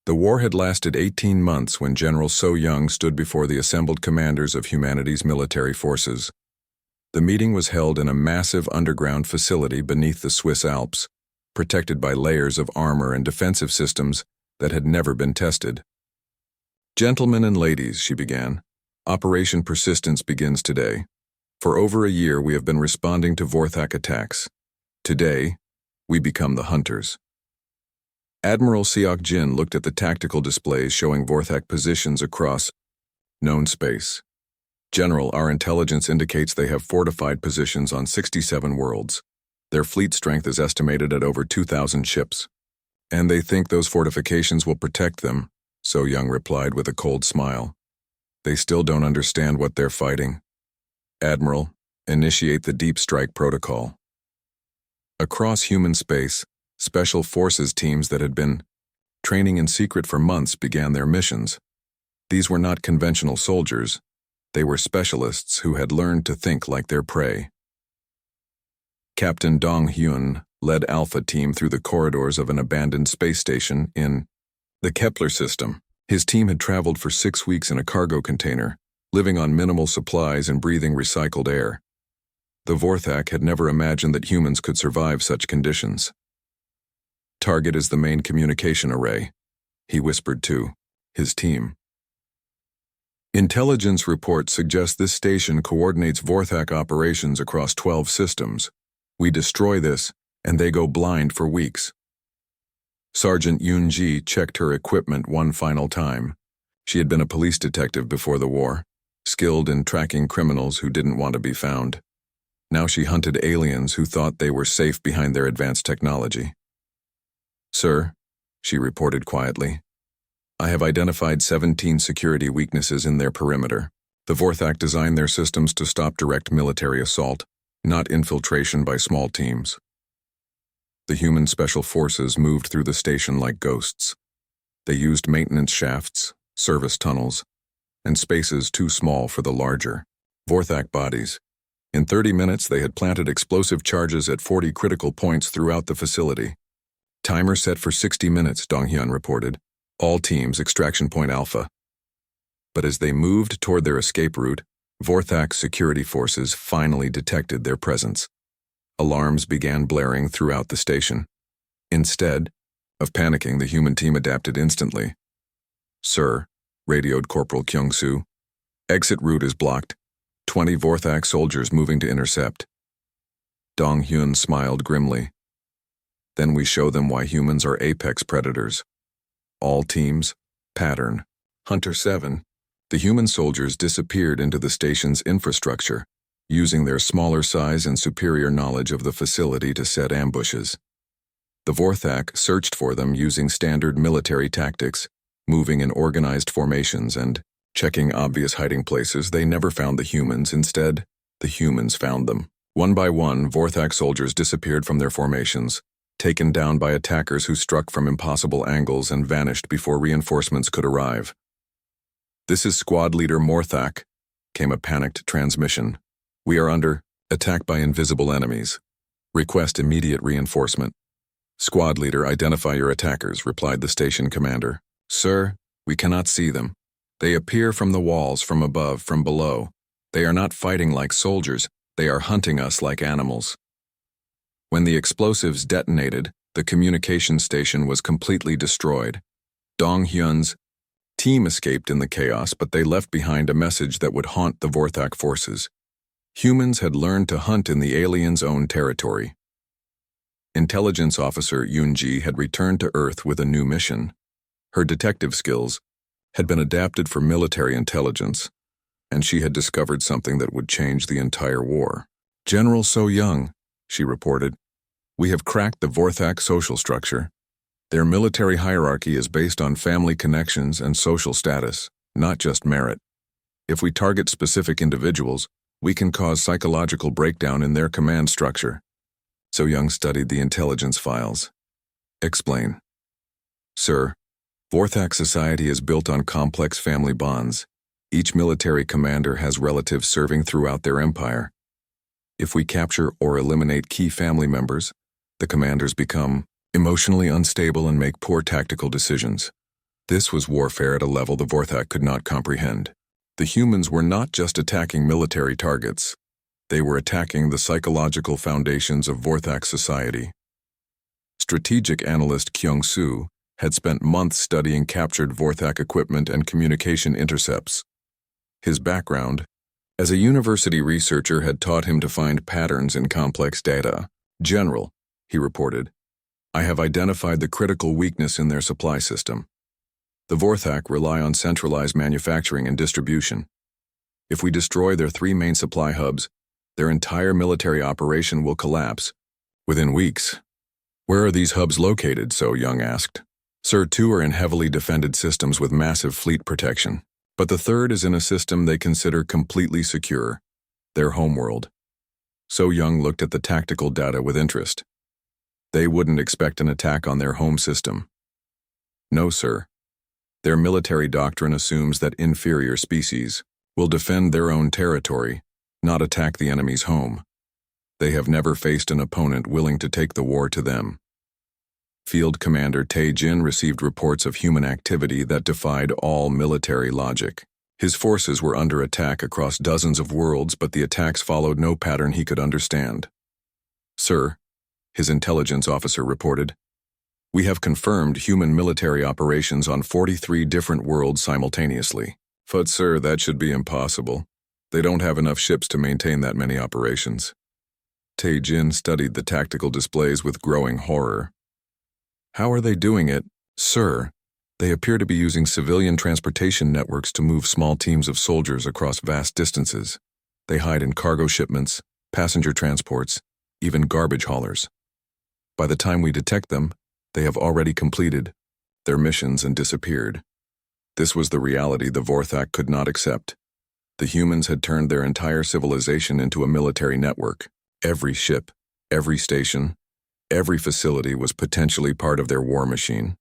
The war had lasted 18 months when General So Young stood before the assembled commanders of humanity's military forces. The meeting was held in a massive underground facility beneath the Swiss Alps, protected by layers of armor and defensive systems that had never been tested. "Gentlemen and ladies," she began, "Operation Persistence begins today. For over a year we have been responding to Vorthak attacks. Today, we become the hunters." Admiral Seok Jin looked at the tactical displays showing Vorthak positions across known space. "General, our intelligence indicates they have fortified positions on 67 worlds. Their fleet strength is estimated at over 2,000 ships. And they think those fortifications will protect them," So Young replied with a cold smile. "They still don't understand what they're fighting. Admiral, initiate the deep strike protocol." Across human space, special forces teams that had been training in secret for months began their missions. These were not conventional soldiers. They were specialists who had learned to think like their prey. Captain Dong Hyun led Alpha Team through the corridors of an abandoned space station in the Kepler system. His team had traveled for 6 weeks in a cargo container, living on minimal supplies and breathing recycled air. The Vorthak had never imagined that humans could survive such conditions. "Target is the main communication array," he whispered to his team. "Intelligence reports suggest this station coordinates Vorthak operations across 12 systems. We destroy this, and they go blind for weeks." Sergeant Yoon-ji checked her equipment one final time. She had been a police detective before the war, skilled in tracking criminals who didn't want to be found. Now she hunted aliens who thought they were safe behind their advanced technology. "Sir," she reported quietly, "I have identified 17 security weaknesses in their perimeter. The Vorthak designed their systems to stop direct military assault, not infiltration by small teams." The human special forces moved through the station like ghosts. They used maintenance shafts, service tunnels, and spaces too small for the larger Vorthak bodies. In 30 minutes, they had planted explosive charges at 40 critical points throughout the facility. "Timer set for 60 minutes, Donghyun reported. All teams, extraction point Alpha." But as they moved toward their escape route, Vorthak's security forces finally detected their presence. Alarms began blaring throughout the station. Instead of panicking, the human team adapted instantly. "Sir," radioed Corporal Kyung-soo, "exit route is blocked. 20 Vorthak soldiers moving to intercept." Dong-hyun smiled grimly. "Then we show them why humans are apex predators. All teams, pattern. Hunter 7. The human soldiers disappeared into the station's infrastructure, using their smaller size and superior knowledge of the facility to set ambushes. The Vorthak searched for them using standard military tactics, moving in organized formations and checking obvious hiding places. They never found the humans. Instead, the humans found them. One by one, Vorthak soldiers disappeared from their formations, taken down by attackers who struck from impossible angles and vanished before reinforcements could arrive. "This is Squad Leader Morthak," came a panicked transmission. "We are under attack by invisible enemies. Request immediate reinforcement." "Squad Leader, identify your attackers," replied the station commander. "Sir, we cannot see them. They appear from the walls, from above, from below. They are not fighting like soldiers. They are hunting us like animals." When the explosives detonated, the communication station was completely destroyed. Dong Hyun's team escaped in the chaos, but they left behind a message that would haunt the Vorthak forces. Humans had learned to hunt in the aliens' own territory. Intelligence Officer Yoon-ji had returned to Earth with a new mission. Her detective skills had been adapted for military intelligence, and she had discovered something that would change the entire war. "General So Young," she reported, "we have cracked the Vorthak social structure. Their military hierarchy is based on family connections and social status, not just merit. If we target specific individuals, we can cause psychological breakdown in their command structure." So Young studied the intelligence files. "Explain." "Sir, Vorthak society is built on complex family bonds. Each military commander has relatives serving throughout their empire. If we capture or eliminate key family members, the commanders become emotionally unstable and make poor tactical decisions. This was warfare at a level the Vorthak could not comprehend. The humans were not just attacking military targets. They were attacking the psychological foundations of Vorthak society. Strategic analyst Kyung-soo had spent months studying captured Vorthak equipment and communication intercepts. His background as a university researcher had taught him to find patterns in complex data. "General," he reported, "I have identified the critical weakness in their supply system. The Vorthak rely on centralized manufacturing and distribution. If we destroy their 3 main supply hubs, their entire military operation will collapse within weeks." "Where are these hubs located?" So Young asked. "Sir, 2 are in heavily defended systems with massive fleet protection. But the 3rd is in a system they consider completely secure, their homeworld." So Young looked at the tactical data with interest. "They wouldn't expect an attack on their home system." "No, sir. Their military doctrine assumes that inferior species will defend their own territory, not attack the enemy's home. They have never faced an opponent willing to take the war to them." Field Commander Tae Jin received reports of human activity that defied all military logic. His forces were under attack across dozens of worlds, but the attacks followed no pattern he could understand. "Sir," his intelligence officer reported, "we have confirmed human military operations on 43 different worlds simultaneously." "But sir, that should be impossible. They don't have enough ships to maintain that many operations." Tae Jin studied the tactical displays with growing horror. "How are they doing it?" "Sir, they appear to be using civilian transportation networks to move small teams of soldiers across vast distances. They hide in cargo shipments, passenger transports, even garbage haulers. By the time we detect them, they have already completed their missions and disappeared." This was the reality the Vorthak could not accept. The humans had turned their entire civilization into a military network. Every ship, every station, every facility was potentially part of their war machine.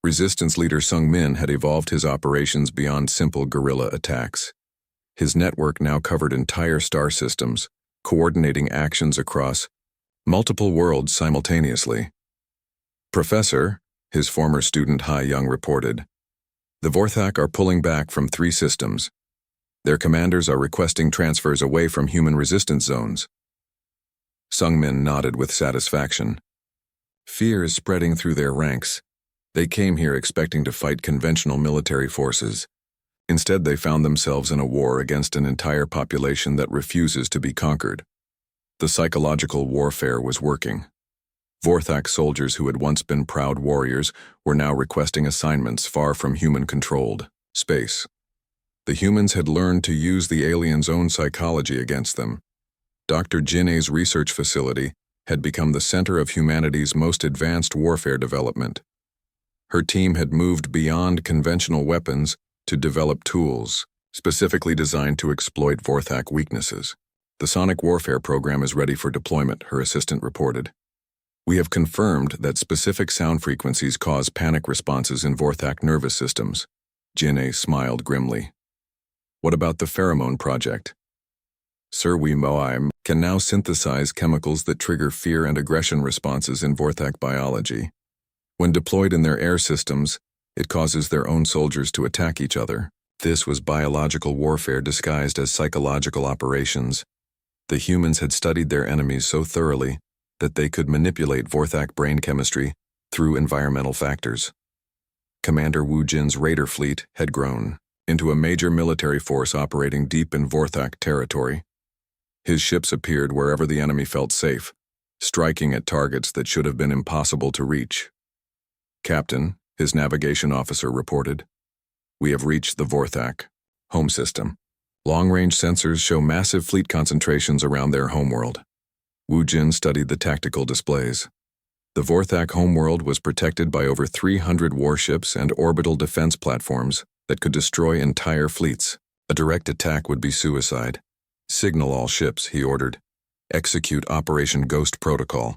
Resistance leader Sung Min had evolved his operations beyond simple guerrilla attacks. His network now covered entire star systems, coordinating actions across multiple worlds simultaneously. "Professor," his former student Ha Young reported, "the Vorthak are pulling back from 3 systems. Their commanders are requesting transfers away from human resistance zones." Sung Min nodded with satisfaction. "Fear is spreading through their ranks. They came here expecting to fight conventional military forces. Instead, they found themselves in a war against an entire population that refuses to be conquered." The psychological warfare was working. Vorthak soldiers who had once been proud warriors were now requesting assignments far from human-controlled space. The humans had learned to use the aliens' own psychology against them. Dr. Jinne's research facility had become the center of humanity's most advanced warfare development. Her team had moved beyond conventional weapons to develop tools specifically designed to exploit Vorthak weaknesses. "The sonic warfare program is ready for deployment," her assistant reported. "We have confirmed that specific sound frequencies cause panic responses in Vorthak nervous systems." Jinne smiled grimly. "What about the pheromone project?" "Sir, we can now synthesize chemicals that trigger fear and aggression responses in Vorthak biology. When deployed in their air systems, it causes their own soldiers to attack each other." This was biological warfare disguised as psychological operations. The humans had studied their enemies so thoroughly that they could manipulate Vorthak brain chemistry through environmental factors. Commander Wu Jin's raider fleet had grown into a major military force operating deep in Vorthak territory. His ships appeared wherever the enemy felt safe, striking at targets that should have been impossible to reach. "Captain," his navigation officer reported, "we have reached the Vorthak home system. Long-range sensors show massive fleet concentrations around their homeworld." Wu Jin studied the tactical displays. The Vorthak homeworld was protected by over 300 warships and orbital defense platforms that could destroy entire fleets. A direct attack would be suicide. "Signal all ships," he ordered. "Execute Operation Ghost Protocol."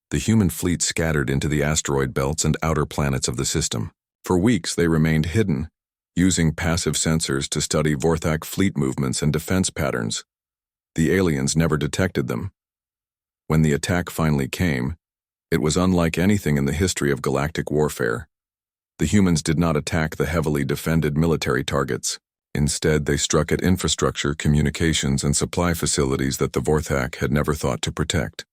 The human fleet scattered into the asteroid belts and outer planets of the system. For weeks they remained hidden, using passive sensors to study Vorthak fleet movements and defense patterns. The aliens never detected them. When the attack finally came, it was unlike anything in the history of galactic warfare. The humans did not attack the heavily defended military targets. Instead, they struck at infrastructure, communications, and supply facilities that the Vorthak had never thought to protect.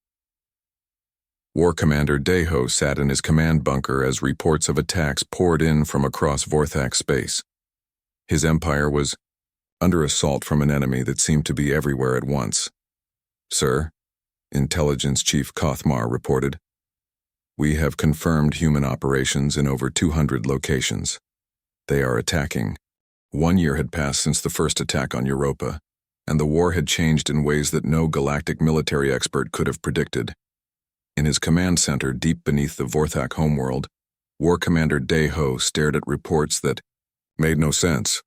War Commander Deho sat in his command bunker as reports of attacks poured in from across Vorthak space. His empire was under assault from an enemy that seemed to be everywhere at once. "Sir," Intelligence Chief Kothmar reported, "we have confirmed human operations in over 200 locations. They are attacking." 1 year had passed since the first attack on Europa, and the war had changed in ways that no galactic military expert could have predicted. In his command center deep beneath the Vorthak homeworld, War Commander Deho stared at reports that made no sense.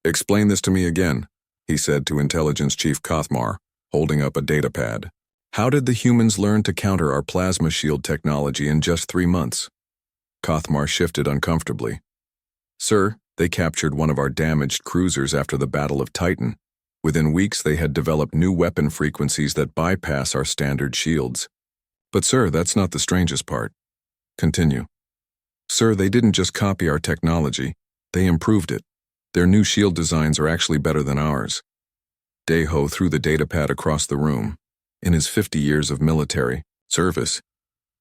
"Explain this to me again," he said to Intelligence Chief Kothmar, holding up a datapad. "How did the humans learn to counter our plasma shield technology in just 3 months?" Kothmar shifted uncomfortably. "Sir, they captured one of our damaged cruisers after the Battle of Titan. Within weeks they had developed new weapon frequencies that bypass our standard shields." "But sir, that's not the strangest part." "Continue." "Sir, they didn't just copy our technology, they improved it. Their new shield designs are actually better than ours." Deho threw the datapad across the room. In his 50 years of military service,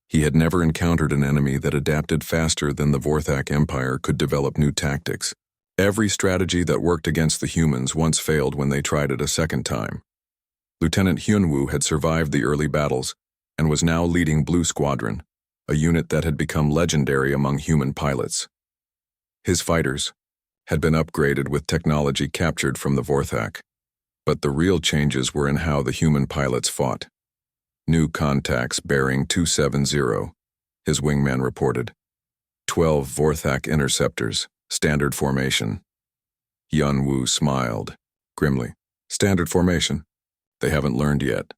he had never encountered an enemy that adapted faster than the Vorthak Empire could develop new tactics. Every strategy that worked against the humans once failed when they tried it a second time. Lieutenant Hyunwoo had survived the early battles and was now leading Blue Squadron, a unit that had become legendary among human pilots. His fighters had been upgraded with technology captured from the Vorthak, but the real changes were in how the human pilots fought. "New contacts bearing 270, his wingman reported. 12 Vorthak interceptors, standard formation. Hyunwoo smiled grimly. "Standard formation? They haven't learned yet.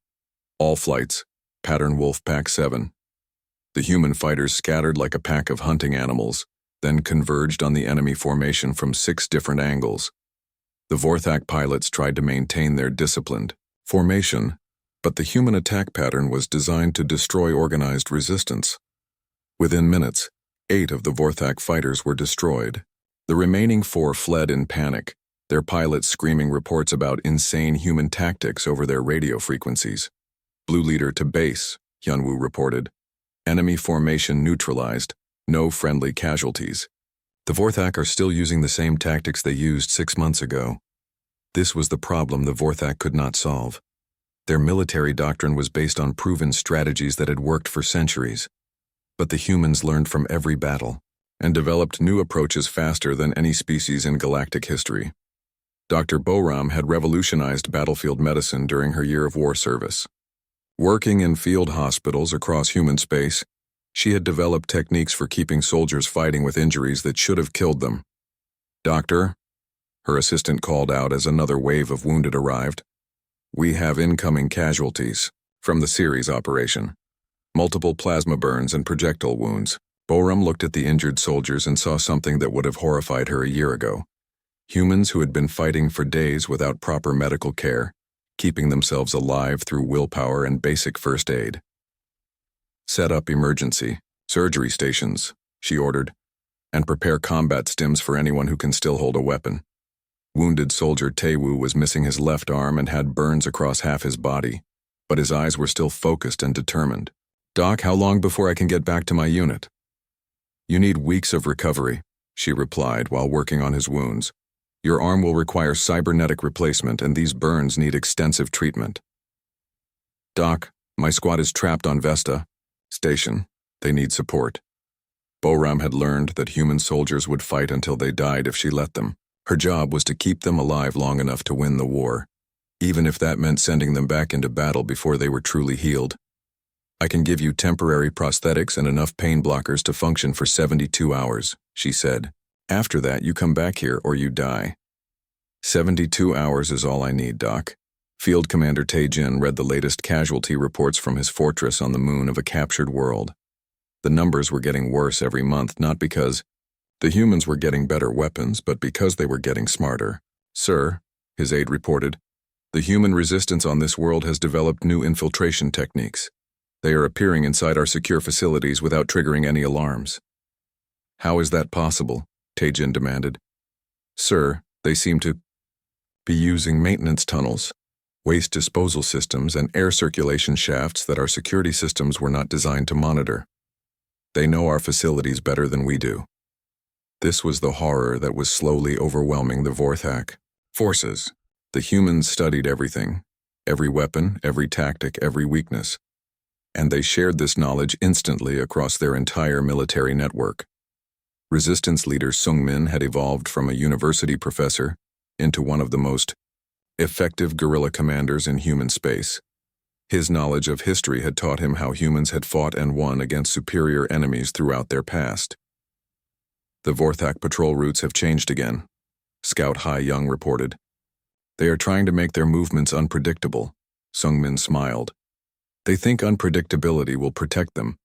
All flights, pattern Wolfpack 7. The human fighters scattered like a pack of hunting animals, then converged on the enemy formation from 6 different angles. The Vorthak pilots tried to maintain their disciplined formation, but the human attack pattern was designed to destroy organized resistance. Within minutes, 8 of the Vorthak fighters were destroyed. The remaining 4 fled in panic, their pilots screaming reports about insane human tactics over their radio frequencies. "Blue leader to base," Hyunwoo reported. "Enemy formation neutralized, no friendly casualties." The Vorthak are still using the same tactics they used 6 months ago. This was the problem the Vorthak could not solve. Their military doctrine was based on proven strategies that had worked for centuries. But the humans learned from every battle and developed new approaches faster than any species in galactic history. Dr. Boram had revolutionized battlefield medicine during her year of war service. Working in field hospitals across human space, she had developed techniques for keeping soldiers fighting with injuries that should have killed them. "Doctor," her assistant called out as another wave of wounded arrived. "We have incoming casualties from the series operation. Multiple plasma burns and projectile wounds." Boram looked at the injured soldiers and saw something that would have horrified her a year ago. Humans who had been fighting for days without proper medical care, keeping themselves alive through willpower and basic first aid. "Set up emergency surgery stations," she ordered, "and prepare combat stims for anyone who can still hold a weapon." Wounded soldier Taewoo was missing his left arm and had burns across half his body, but his eyes were still focused and determined. "Doc, how long before I can get back to my unit?" "You need weeks of recovery," she replied while working on his wounds. "Your arm will require cybernetic replacement, and these burns need extensive treatment." "Doc, my squad is trapped on Vesta Station. They need support." Boram had learned that human soldiers would fight until they died if she let them. Her job was to keep them alive long enough to win the war, even if that meant sending them back into battle before they were truly healed. "I can give you temporary prosthetics and enough pain blockers to function for 72 hours, she said. "After that, you come back here or you die." 72 hours is all I need, Doc." Field Commander Tae-jin read the latest casualty reports from his fortress on the moon of a captured world. The numbers were getting worse every month, not because the humans were getting better weapons, but because they were getting smarter. "Sir," his aide reported, "the human resistance on this world has developed new infiltration techniques. They are appearing inside our secure facilities without triggering any alarms." How is that possible? Taejin demanded. Sir, they seem to be using maintenance tunnels, waste disposal systems, and air circulation shafts that our security systems were not designed to monitor. They know our facilities better than we do. This was the horror that was slowly overwhelming the Vorthak forces. The humans studied everything, every weapon, every tactic, every weakness, and they shared this knowledge instantly across their entire military network. Resistance leader Sungmin had evolved from a university professor into one of the most effective guerrilla commanders in human space. His knowledge of history had taught him how humans had fought and won against superior enemies throughout their past. The Vorthak patrol routes have changed again, Scout Hai Young reported. They are trying to make their movements unpredictable, Sungmin smiled. They think unpredictability will protect them,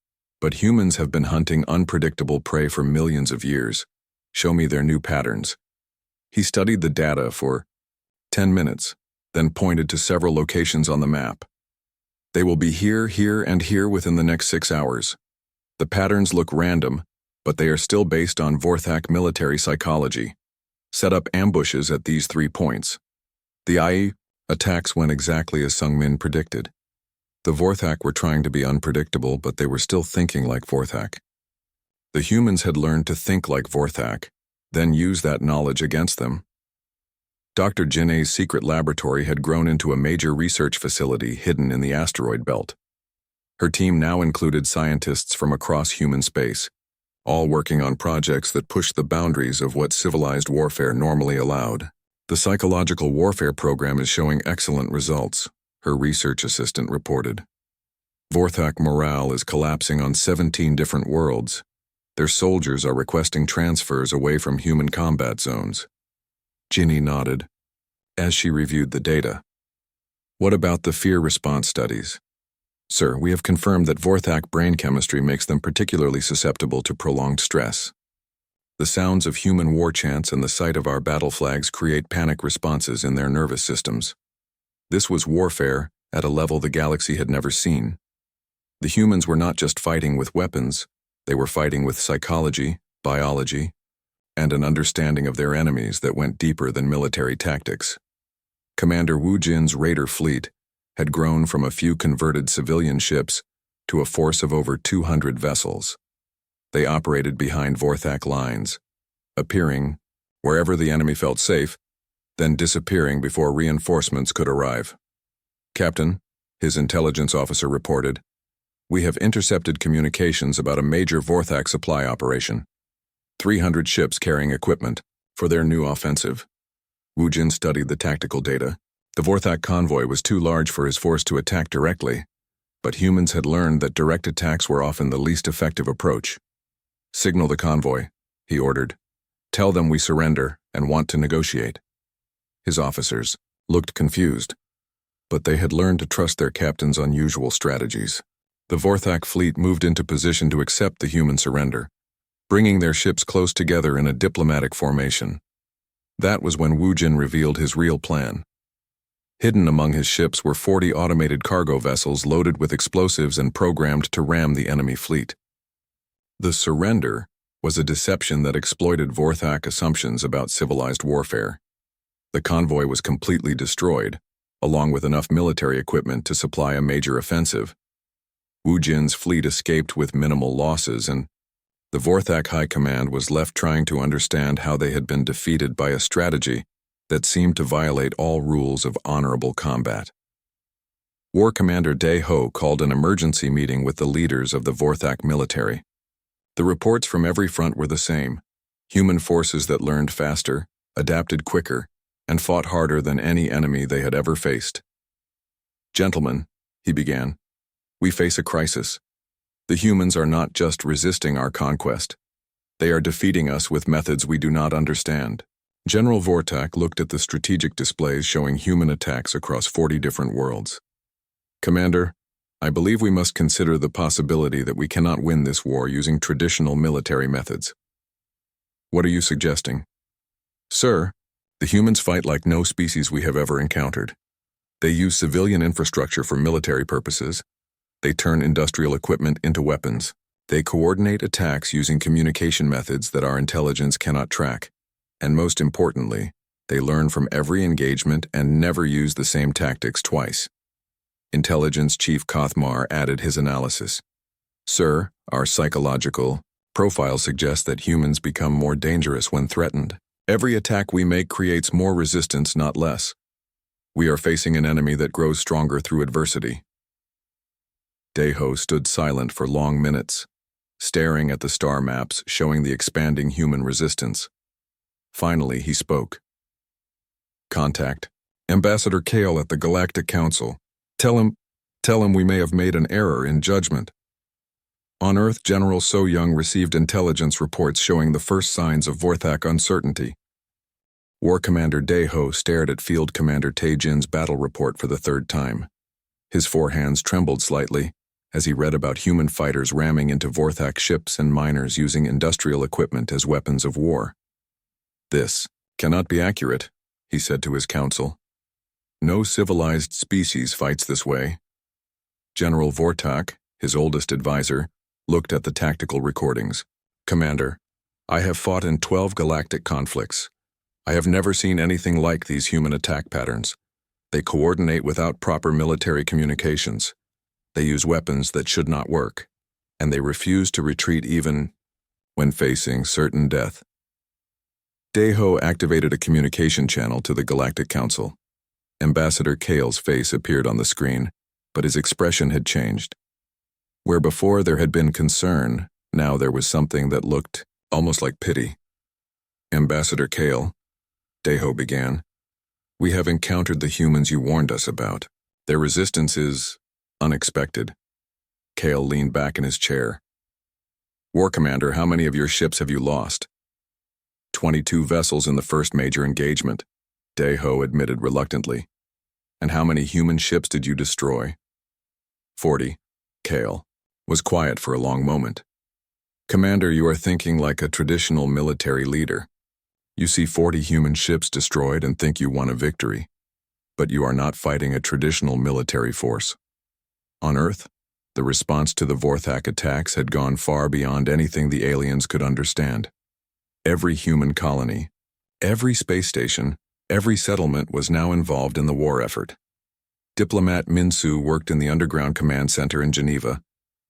but humans have been hunting unpredictable prey for millions of years. Show me their new patterns. He studied the data for 10 minutes, then pointed to several locations on the map. They will be here, here, and here within the next 6 hours. The patterns look random, but they are still based on Vorthak military psychology. Set up ambushes at these 3 points. The IE attacks went exactly as Sungmin predicted. The Vorthak were trying to be unpredictable, but they were still thinking like Vorthak. The humans had learned to think like Vorthak, then use that knowledge against them. Dr. Jinne's secret laboratory had grown into a major research facility hidden in the asteroid belt. Her team now included scientists from across human space, all working on projects that pushed the boundaries of what civilized warfare normally allowed. The psychological warfare program is showing excellent results, her research assistant reported. Vorthak morale is collapsing on 17 different worlds. Their soldiers are requesting transfers away from human combat zones. Jinny nodded as she reviewed the data. What about the fear response studies? Sir, we have confirmed that Vorthak brain chemistry makes them particularly susceptible to prolonged stress. The sounds of human war chants and the sight of our battle flags create panic responses in their nervous systems. This was warfare at a level the galaxy had never seen. The humans were not just fighting with weapons, they were fighting with psychology, biology, and an understanding of their enemies that went deeper than military tactics. Commander Wu Jin's raider fleet had grown from a few converted civilian ships to a force of over 200 vessels. They operated behind Vorthak lines, appearing wherever the enemy felt safe, then disappearing before reinforcements could arrive. Captain, his intelligence officer reported, we have intercepted communications about a major Vorthak supply operation. 300 ships carrying equipment for their new offensive. Wu Jin studied the tactical data. The Vorthak convoy was too large for his force to attack directly, but humans had learned that direct attacks were often the least effective approach. Signal the convoy, he ordered. Tell them we surrender and want to negotiate. His officers looked confused, but they had learned to trust their captain's unusual strategies. The Vorthak fleet moved into position to accept the human surrender, bringing their ships close together in a diplomatic formation. That was when Wu Jin revealed his real plan. Hidden among his ships were 40 automated cargo vessels loaded with explosives and programmed to ram the enemy fleet. The surrender was a deception that exploited Vorthak assumptions about civilized warfare. The convoy was completely destroyed, along with enough military equipment to supply a major offensive. Wu Jin's fleet escaped with minimal losses, and the Vorthak High Command was left trying to understand how they had been defeated by a strategy that seemed to violate all rules of honorable combat. War Commander Dae Ho called an emergency meeting with the leaders of the Vorthak military. The reports from every front were the same: human forces that learned faster, adapted quicker, and fought harder than any enemy they had ever faced. Gentlemen, he began, we face a crisis. The humans are not just resisting our conquest. They are defeating us with methods we do not understand. General Vorthak looked at the strategic displays showing human attacks across 40 different worlds. Commander, I believe we must consider the possibility that we cannot win this war using traditional military methods. What are you suggesting? Sir, the humans fight like no species we have ever encountered. They use civilian infrastructure for military purposes. They turn industrial equipment into weapons. They coordinate attacks using communication methods that our intelligence cannot track. And most importantly, they learn from every engagement and never use the same tactics twice. Intelligence Chief Kothmar added his analysis. Sir, our psychological profile suggests that humans become more dangerous when threatened. Every attack we make creates more resistance, not less. We are facing an enemy that grows stronger through adversity. Deho stood silent for long minutes, staring at the star maps showing the expanding human resistance. Finally, he spoke. Contact Ambassador Kale at the Galactic Council. Tell him we may have made an error in judgment. On Earth, General So Young received intelligence reports showing the first signs of Vorthak uncertainty. War Commander Deho stared at Field Commander Taejin's battle report for the third time. His forehands trembled slightly as he read about human fighters ramming into Vorthak ships and miners using industrial equipment as weapons of war. This cannot be accurate, he said to his council. No civilized species fights this way. General Vortak, his oldest advisor, looked at the tactical recordings. Commander, I have fought in 12 galactic conflicts. I have never seen anything like these human attack patterns. They coordinate without proper military communications. They use weapons that should not work, and they refuse to retreat even when facing certain death. Deho activated a communication channel to the Galactic Council. Ambassador Kale's face appeared on the screen, but his expression had changed. Where before there had been concern, now there was something that looked almost like pity. Ambassador Kale, Deho began, we have encountered the humans you warned us about. Their resistance is unexpected. Kale leaned back in his chair. War Commander, how many of your ships have you lost? 22 vessels in the first major engagement, Deho admitted reluctantly. And how many human ships did you destroy? 40. Kale was quiet for a long moment. Commander, you are thinking like a traditional military leader. You see 40 human ships destroyed and think you won a victory. But you are not fighting a traditional military force. On Earth, the response to the Vorthak attacks had gone far beyond anything the aliens could understand. Every human colony, every space station, every settlement was now involved in the war effort. Diplomat Minsu worked in the Underground Command Center in Geneva,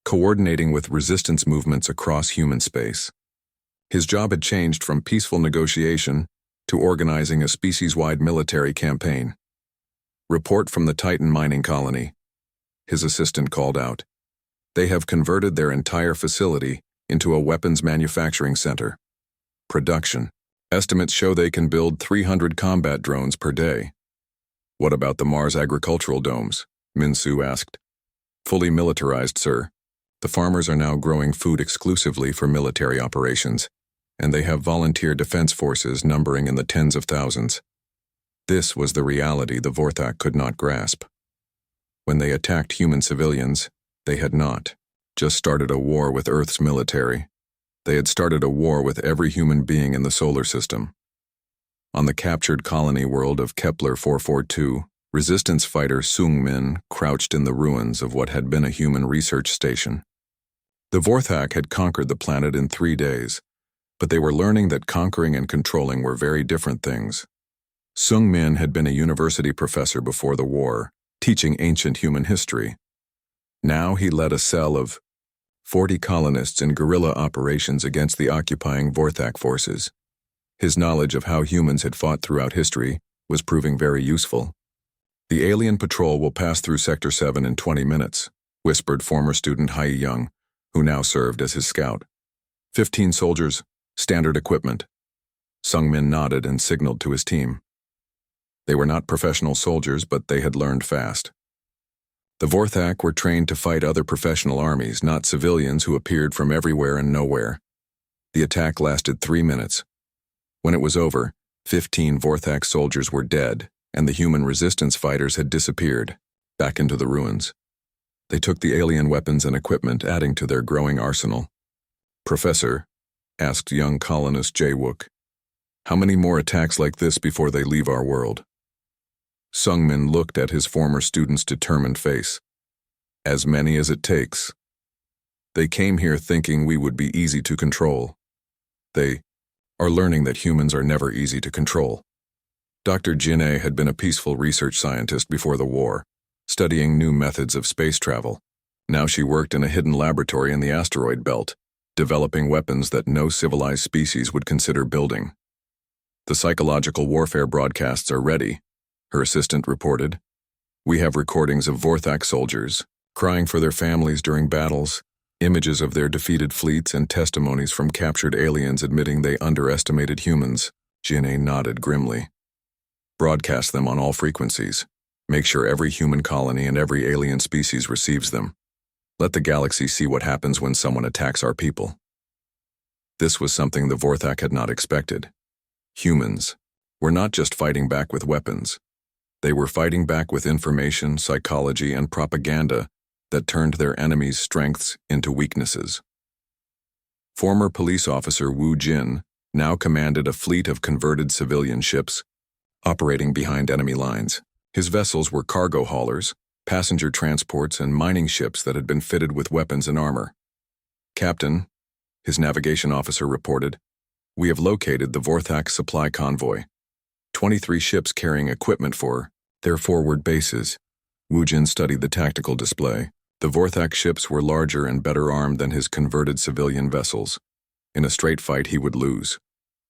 coordinating with resistance movements across human space. His job had changed from peaceful negotiation to organizing a species-wide military campaign. Report from the Titan mining colony. His assistant called out. They have converted their entire facility into a weapons manufacturing center. Production. Estimates show they can build 300 combat drones per day. What about the Mars agricultural domes? Minsu asked. Fully militarized, sir. The farmers are now growing food exclusively for military operations, and they have volunteer defense forces numbering in the tens of thousands. This was the reality the Vorthak could not grasp. When they attacked human civilians, they had not just started a war with Earth's military. They had started a war with every human being in the solar system. On the captured colony world of Kepler 442, resistance fighter Sung Min crouched in the ruins of what had been a human research station. The Vorthak had conquered the planet in 3 days, but they were learning that conquering and controlling were very different things. Sung Min had been a university professor before the war, teaching ancient human history. Now he led a cell of 40 colonists in guerrilla operations against the occupying Vorthak forces. His knowledge of how humans had fought throughout history was proving very useful. The alien patrol will pass through Sector 7 in 20 minutes, whispered former student Hai Young, who now served as his scout. 15 soldiers, standard equipment. Sung Min nodded and signaled to his team. They were not professional soldiers, but they had learned fast. The Vorthak were trained to fight other professional armies, not civilians who appeared from everywhere and nowhere. The attack lasted 3 minutes. When it was over, 15 Vorthak soldiers were dead, and the human resistance fighters had disappeared, back into the ruins. They took the alien weapons and equipment, adding to their growing arsenal. Professor, asked young colonist Jae-wook, how many more attacks like this before they leave our world? Sung Min looked at his former student's determined face. As many as it takes. They came here thinking we would be easy to control. They are learning that humans are never easy to control. Dr. Jinne had been a peaceful research scientist before the war, studying new methods of space travel. Now she worked in a hidden laboratory in the asteroid belt, developing weapons that no civilized species would consider building. The psychological warfare broadcasts are ready, her assistant reported. We have recordings of Vorthak soldiers, crying for their families during battles, images of their defeated fleets, and testimonies from captured aliens admitting they underestimated humans. Jinne nodded grimly. Broadcast them on all frequencies. Make sure every human colony and every alien species receives them. Let the galaxy see what happens when someone attacks our people. This was something the Vorthak had not expected. Humans were not just fighting back with weapons. They were fighting back with information, psychology, and propaganda that turned their enemies' strengths into weaknesses. Former police officer Wu Jin now commanded a fleet of converted civilian ships operating behind enemy lines. His vessels were cargo haulers, passenger transports, and mining ships that had been fitted with weapons and armor. Captain, his navigation officer reported, we have located the Vorthak supply convoy. 23 ships carrying equipment for their forward bases. Wu Jin studied the tactical display. The Vorthak ships were larger and better armed than his converted civilian vessels. In a straight fight he would lose.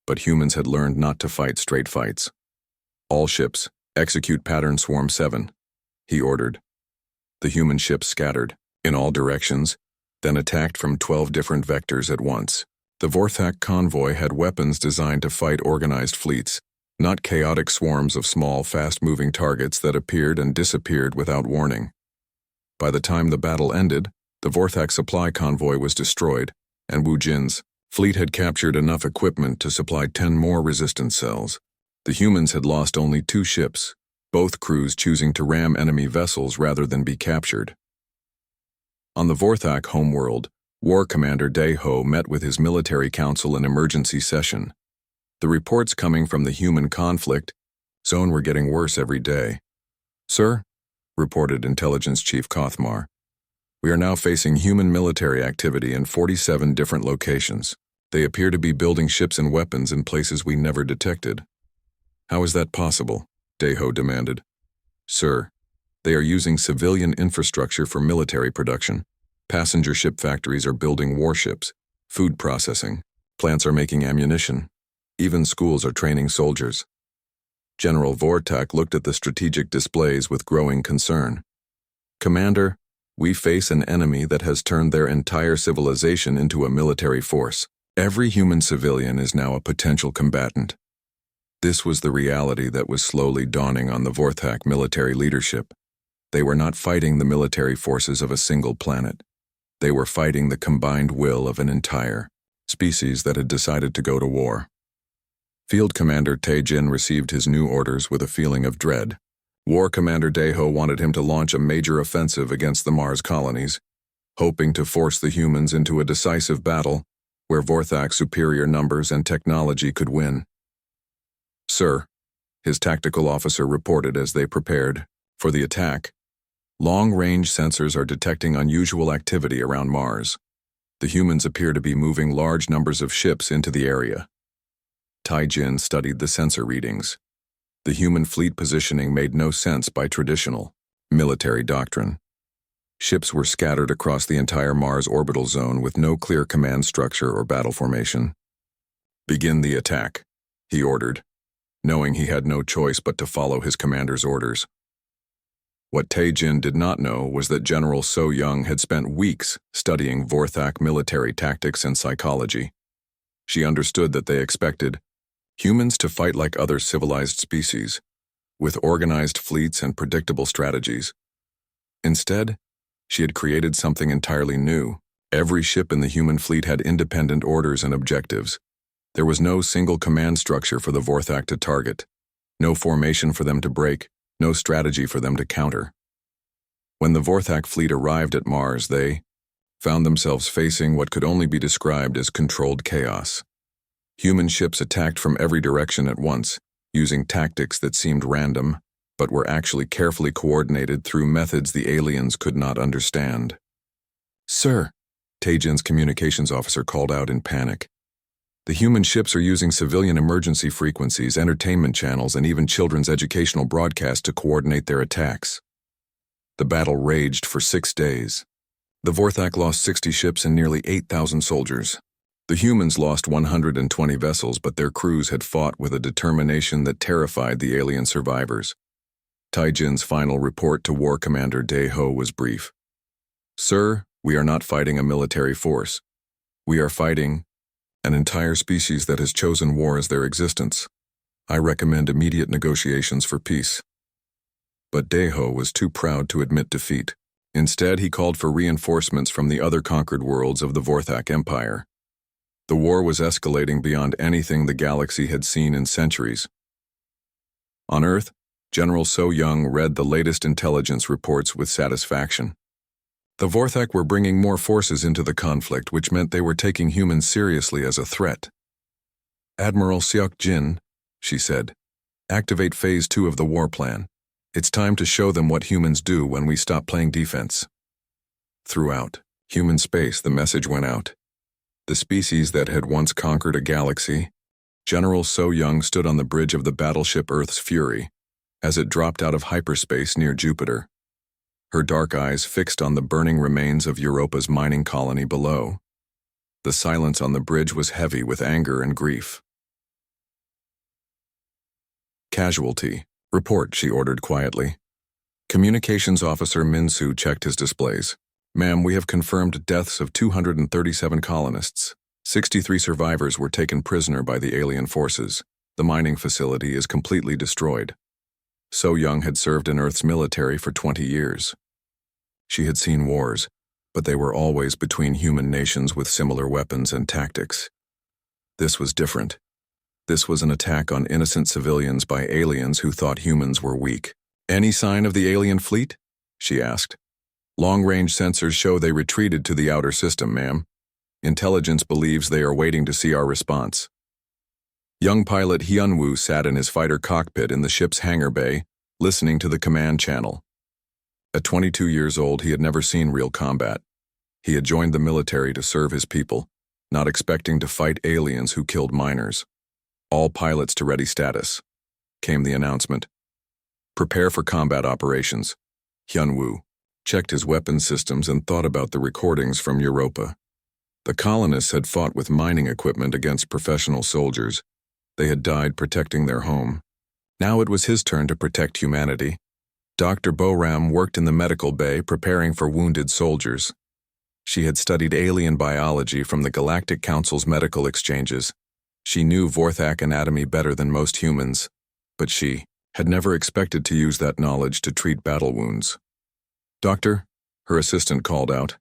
But humans had learned not to fight straight fights. All ships, execute pattern swarm 7, he ordered. The human ships scattered, in all directions, then attacked from 12 different vectors at once. The Vorthak convoy had weapons designed to fight organized fleets, not chaotic swarms of small, fast-moving targets that appeared and disappeared without warning. By the time the battle ended, the Vorthak supply convoy was destroyed, and Wu Jin's fleet had captured enough equipment to supply 10 more resistance cells. The humans had lost only 2 ships, both crews choosing to ram enemy vessels rather than be captured. On the Vorthak homeworld, War Commander Daeho met with his military council in emergency session. The reports coming from the human conflict zone were getting worse every day. Sir, reported Intelligence Chief Kothmar, we are now facing human military activity in 47 different locations. They appear to be building ships and weapons in places we never detected. How is that possible? Daeho demanded. Sir, they are using civilian infrastructure for military production. Passenger ship factories are building warships, food processing, plants are making ammunition. Even schools are training soldiers. General Vorthak looked at the strategic displays with growing concern. Commander, we face an enemy that has turned their entire civilization into a military force. Every human civilian is now a potential combatant. This was the reality that was slowly dawning on the Vorthak military leadership. They were not fighting the military forces of a single planet. They were fighting the combined will of an entire species that had decided to go to war. Field Commander Tae-jin received his new orders with a feeling of dread. War Commander Daeho wanted him to launch a major offensive against the Mars colonies, hoping to force the humans into a decisive battle where Vorthak's superior numbers and technology could win. Sir, his tactical officer reported as they prepared for the attack. Long-range sensors are detecting unusual activity around Mars. The humans appear to be moving large numbers of ships into the area. Tae-jin studied the sensor readings. The human fleet positioning made no sense by traditional military doctrine. Ships were scattered across the entire Mars orbital zone with no clear command structure or battle formation. Begin the attack, he ordered, knowing he had no choice but to follow his commander's orders. What Tae-jin did not know was that General So-young had spent weeks studying Vorthak military tactics and psychology. She understood that they expected humans to fight like other civilized species, with organized fleets and predictable strategies. Instead, she had created something entirely new. Every ship in the human fleet had independent orders and objectives. There was no single command structure for the Vorthak to target, no formation for them to break, no strategy for them to counter. When the Vorthak fleet arrived at Mars, they found themselves facing what could only be described as controlled chaos. Human ships attacked from every direction at once, using tactics that seemed random, but were actually carefully coordinated through methods the aliens could not understand. Sir, Taejin's communications officer called out in panic. The human ships are using civilian emergency frequencies, entertainment channels, and even children's educational broadcasts to coordinate their attacks. The battle raged for 6 days. The Vorthak lost 60 ships and nearly 8,000 soldiers. The humans lost 120 vessels, but their crews had fought with a determination that terrified the alien survivors. Taejin's final report to War Commander Dae-ho was brief. "Sir, we are not fighting a military force. We are fighting an entire species that has chosen war as their existence. I recommend immediate negotiations for peace." But Dae-ho was too proud to admit defeat. Instead, he called for reinforcements from the other conquered worlds of the Vorthak Empire. The war was escalating beyond anything the galaxy had seen in centuries. On Earth, General So-young read the latest intelligence reports with satisfaction. The Vorthak were bringing more forces into the conflict, which meant they were taking humans seriously as a threat. "Admiral Seok-jin," she said, "activate Phase 2 of the war plan. It's time to show them what humans do when we stop playing defense." Throughout human space, the message went out. The species that had once conquered a galaxy, General So-young stood on the bridge of the battleship Earth's Fury as it dropped out of hyperspace near Jupiter, her dark eyes fixed on the burning remains of Europa's mining colony below. The silence on the bridge was heavy with anger and grief. "Casualty. Report," she ordered quietly. Communications Officer Min-soo checked his displays. "Ma'am, we have confirmed deaths of 237 colonists. 63 survivors were taken prisoner by the alien forces. The mining facility is completely destroyed." So-young had served in Earth's military for 20 years. She had seen wars, but they were always between human nations with similar weapons and tactics. This was different. This was an attack on innocent civilians by aliens who thought humans were weak. "Any sign of the alien fleet?" she asked. "Long-range sensors show they retreated to the outer system, ma'am. Intelligence believes they are waiting to see our response." Young pilot Hyun-woo sat in his fighter cockpit in the ship's hangar bay, listening to the command channel. At 22 years old, he had never seen real combat. He had joined the military to serve his people, not expecting to fight aliens who killed miners. "All pilots to ready status," came the announcement. "Prepare for combat operations." Hyun-woo checked his weapon systems and thought about the recordings from Europa. The colonists had fought with mining equipment against professional soldiers. They had died protecting their home. Now it was his turn to protect humanity. Dr. Boram worked in the medical bay preparing for wounded soldiers. She had studied alien biology from the Galactic Council's medical exchanges. She knew Vorthak anatomy better than most humans, but she had never expected to use that knowledge to treat battle wounds. "Doctor," her assistant called out,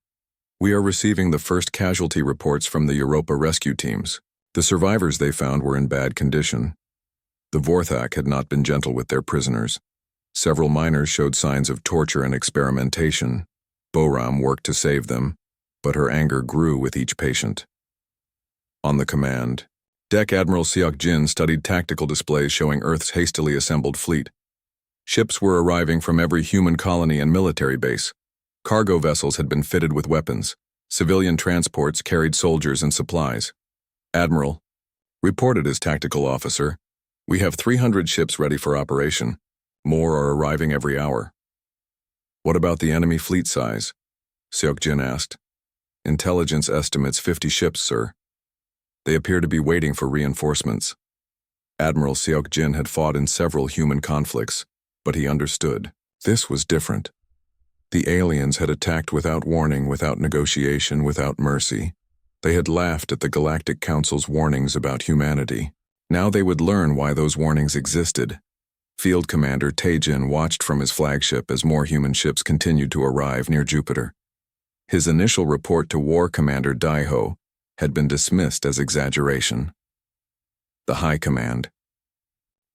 "we are receiving the first casualty reports from the Europa rescue teams. The survivors they found were in bad condition. The Vorthak had not been gentle with their prisoners. Several miners showed signs of torture and experimentation. Boram worked to save them, but her anger grew with each patient." On the command, Deck Admiral Seok-jin studied tactical displays showing Earth's hastily assembled fleet. Ships were arriving from every human colony and military base. Cargo vessels had been fitted with weapons. Civilian transports carried soldiers and supplies. "Admiral," reported his tactical officer, "we have 300 ships ready for operation. More are arriving every hour." "What about the enemy fleet size?" Seok-jin asked. "Intelligence estimates 50 ships, sir. They appear to be waiting for reinforcements." Admiral Seok-jin had fought in several human conflicts, but he understood. This was different. The aliens had attacked without warning, without negotiation, without mercy. They had laughed at the Galactic Council's warnings about humanity. Now they would learn why those warnings existed. Field Commander Taejin watched from his flagship as more human ships continued to arrive near Jupiter. His initial report to War Commander Dae-ho had been dismissed as exaggeration. The High Command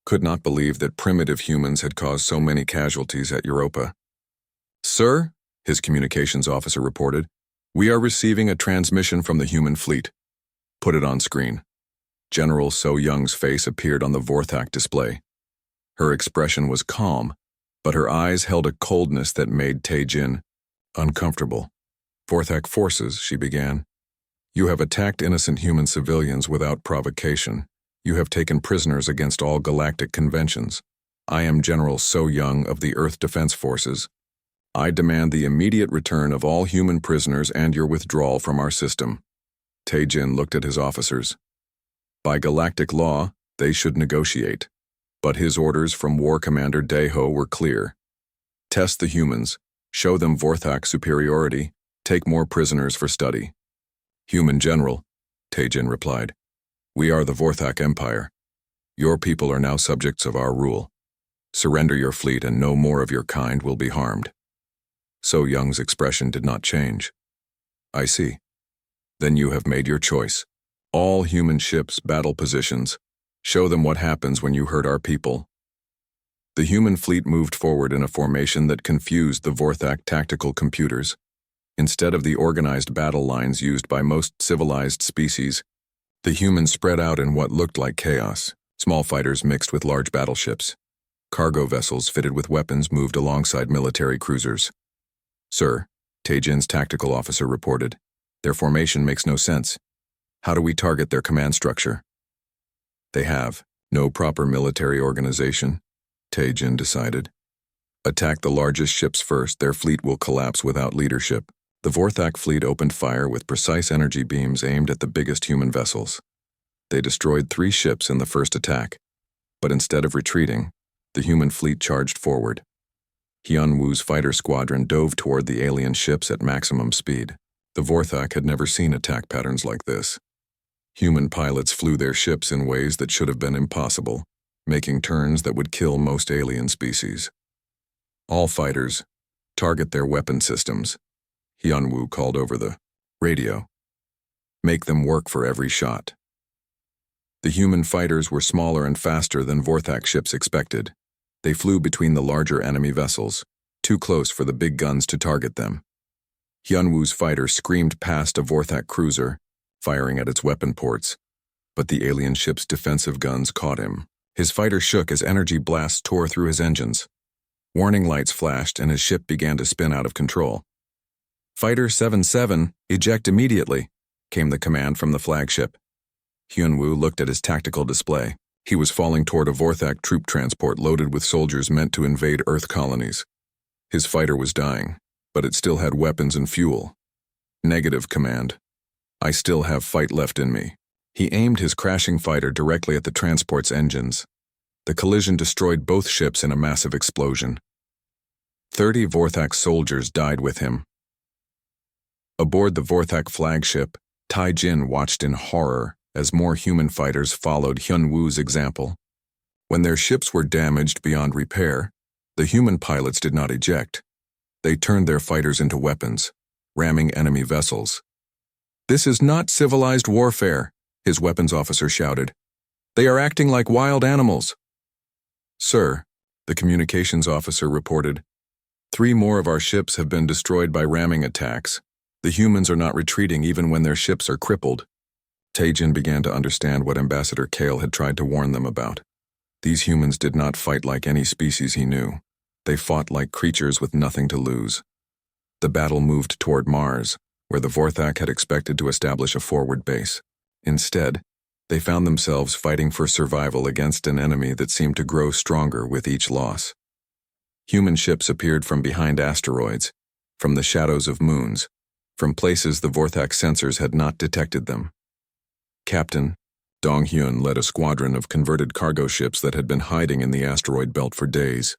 could not believe that primitive humans had caused so many casualties at Europa. "Sir," his communications officer reported, "we are receiving a transmission from the human fleet." "Put it on screen." General So-young's face appeared on the Vorthak display. Her expression was calm, but her eyes held a coldness that made Taejin uncomfortable. Vorthak forces, she began. You have attacked innocent human civilians without provocation. You have taken prisoners against all galactic conventions. I am General So Young of the Earth Defense Forces. I demand the immediate return of all human prisoners and your withdrawal from our system. Tae-jin looked at his officers. By galactic law, they should negotiate. But his orders from War Commander Daeho were clear. Test the humans, show them Vorthak superiority, take more prisoners for study. Human General, Tae-jin replied. We are the Vorthak Empire. Your people are now subjects of our rule. Surrender your fleet and no more of your kind will be harmed. So Young's expression did not change. I see. Then you have made your choice. All human ships, battle positions. Show them what happens when you hurt our people. The human fleet moved forward in a formation that confused the Vorthak tactical computers. Instead of the organized battle lines used by most civilized species, the humans spread out in what looked like chaos. Small fighters mixed with large battleships. Cargo vessels fitted with weapons moved alongside military cruisers. Sir, Tae-jin's tactical officer reported, their formation makes no sense. How do we target their command structure? They have no proper military organization, Tae-jin decided. Attack the largest ships first, their fleet will collapse without leadership. The Vorthak fleet opened fire with precise energy beams aimed at the biggest human vessels. They destroyed 3 ships in the first attack, but instead of retreating, the human fleet charged forward. Hyun-woo's fighter squadron dove toward the alien ships at maximum speed. The Vorthak had never seen attack patterns like this. Human pilots flew their ships in ways that should have been impossible, making turns that would kill most alien species. All fighters, target their weapon systems, Hyun-woo called over the radio. Make them work for every shot. The human fighters were smaller and faster than Vorthak ships expected. They flew between the larger enemy vessels, too close for the big guns to target them. Hyun-woo's fighter screamed past a Vorthak cruiser, firing at its weapon ports, but the alien ship's defensive guns caught him. His fighter shook as energy blasts tore through his engines. Warning lights flashed and his ship began to spin out of control. Fighter 7-7, eject immediately, came the command from the flagship. Hyun-woo looked at his tactical display. He was falling toward a Vorthak troop transport loaded with soldiers meant to invade Earth colonies. His fighter was dying, but it still had weapons and fuel. Negative, command. I still have fight left in me. He aimed his crashing fighter directly at the transport's engines. The collision destroyed both ships in a massive explosion. 30 Vorthak soldiers died with him. Aboard the Vorthak flagship, Tae-jin watched in horror as more human fighters followed Hyun-woo's example. When their ships were damaged beyond repair, the human pilots did not eject. They turned their fighters into weapons, ramming enemy vessels. This is not civilized warfare, his weapons officer shouted. They are acting like wild animals. Sir, the communications officer reported, 3 more of our ships have been destroyed by ramming attacks. The humans are not retreating even when their ships are crippled. Tae-jin began to understand what Ambassador Kale had tried to warn them about. These humans did not fight like any species he knew. They fought like creatures with nothing to lose. The battle moved toward Mars, where the Vorthak had expected to establish a forward base. Instead, they found themselves fighting for survival against an enemy that seemed to grow stronger with each loss. Human ships appeared from behind asteroids, from the shadows of moons, from places the Vorthak sensors had not detected them. Captain Dong-hyun led a squadron of converted cargo ships that had been hiding in the asteroid belt for days.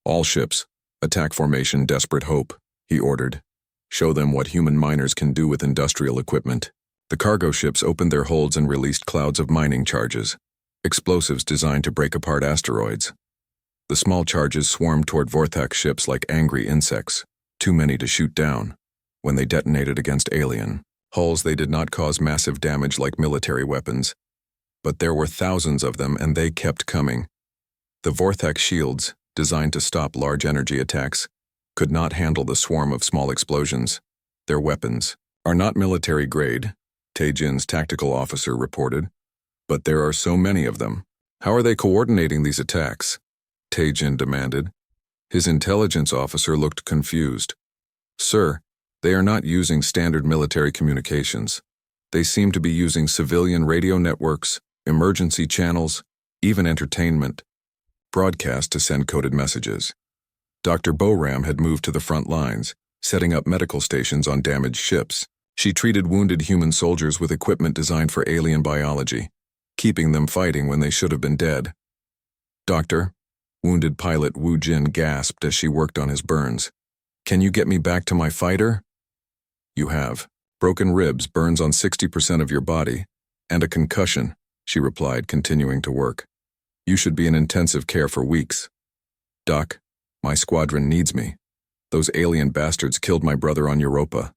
All ships, attack formation Desperate Hope, he ordered. Show them what human miners can do with industrial equipment. The cargo ships opened their holds and released clouds of mining charges, explosives designed to break apart asteroids. The small charges swarmed toward Vorthak ships like angry insects, too many to shoot down. When they detonated against alien hulls, they did not cause massive damage like military weapons, but there were thousands of them and they kept coming. The Vorthak shields, designed to stop large energy attacks, could not handle the swarm of small explosions. Their weapons are not military grade, Tae-jin's tactical officer reported, but there are so many of them. How are they coordinating these attacks? Tae-jin demanded. His intelligence officer looked confused. Sir, They are not using standard military communications. They seem to be using civilian radio networks, emergency channels, even entertainment, broadcast to send coded messages. Dr. Boram had moved to the front lines, setting up medical stations on damaged ships. She treated wounded human soldiers with equipment designed for alien biology, keeping them fighting when they should have been dead. "Doctor," wounded pilot Wu Jin gasped as she worked on his burns. "Can you get me back to my fighter?" "You have. Broken ribs, burns on 60% of your body, and a concussion," she replied, continuing to work. "You should be in intensive care for weeks." "Doc, my squadron needs me. Those alien bastards killed my brother on Europa."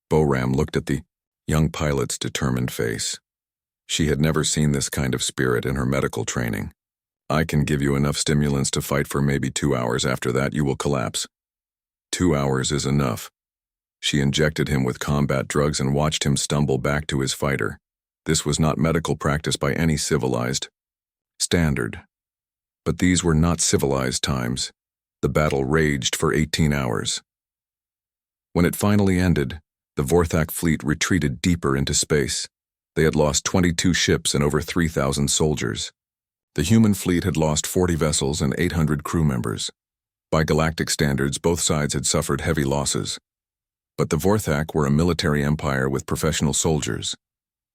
Boram looked at the young pilot's determined face. She had never seen this kind of spirit in her medical training. "I can give you enough stimulants to fight for maybe 2 hours. After that, you will collapse." 2 hours is enough. She injected him with combat drugs and watched him stumble back to his fighter. This was not medical practice by any civilized standard. But these were not civilized times. The battle raged for 18 hours. When it finally ended, the Vorthak fleet retreated deeper into space. They had lost 22 ships and over 3,000 soldiers. The human fleet had lost 40 vessels and 800 crew members. By galactic standards, both sides had suffered heavy losses. But the Vorthak were a military empire with professional soldiers.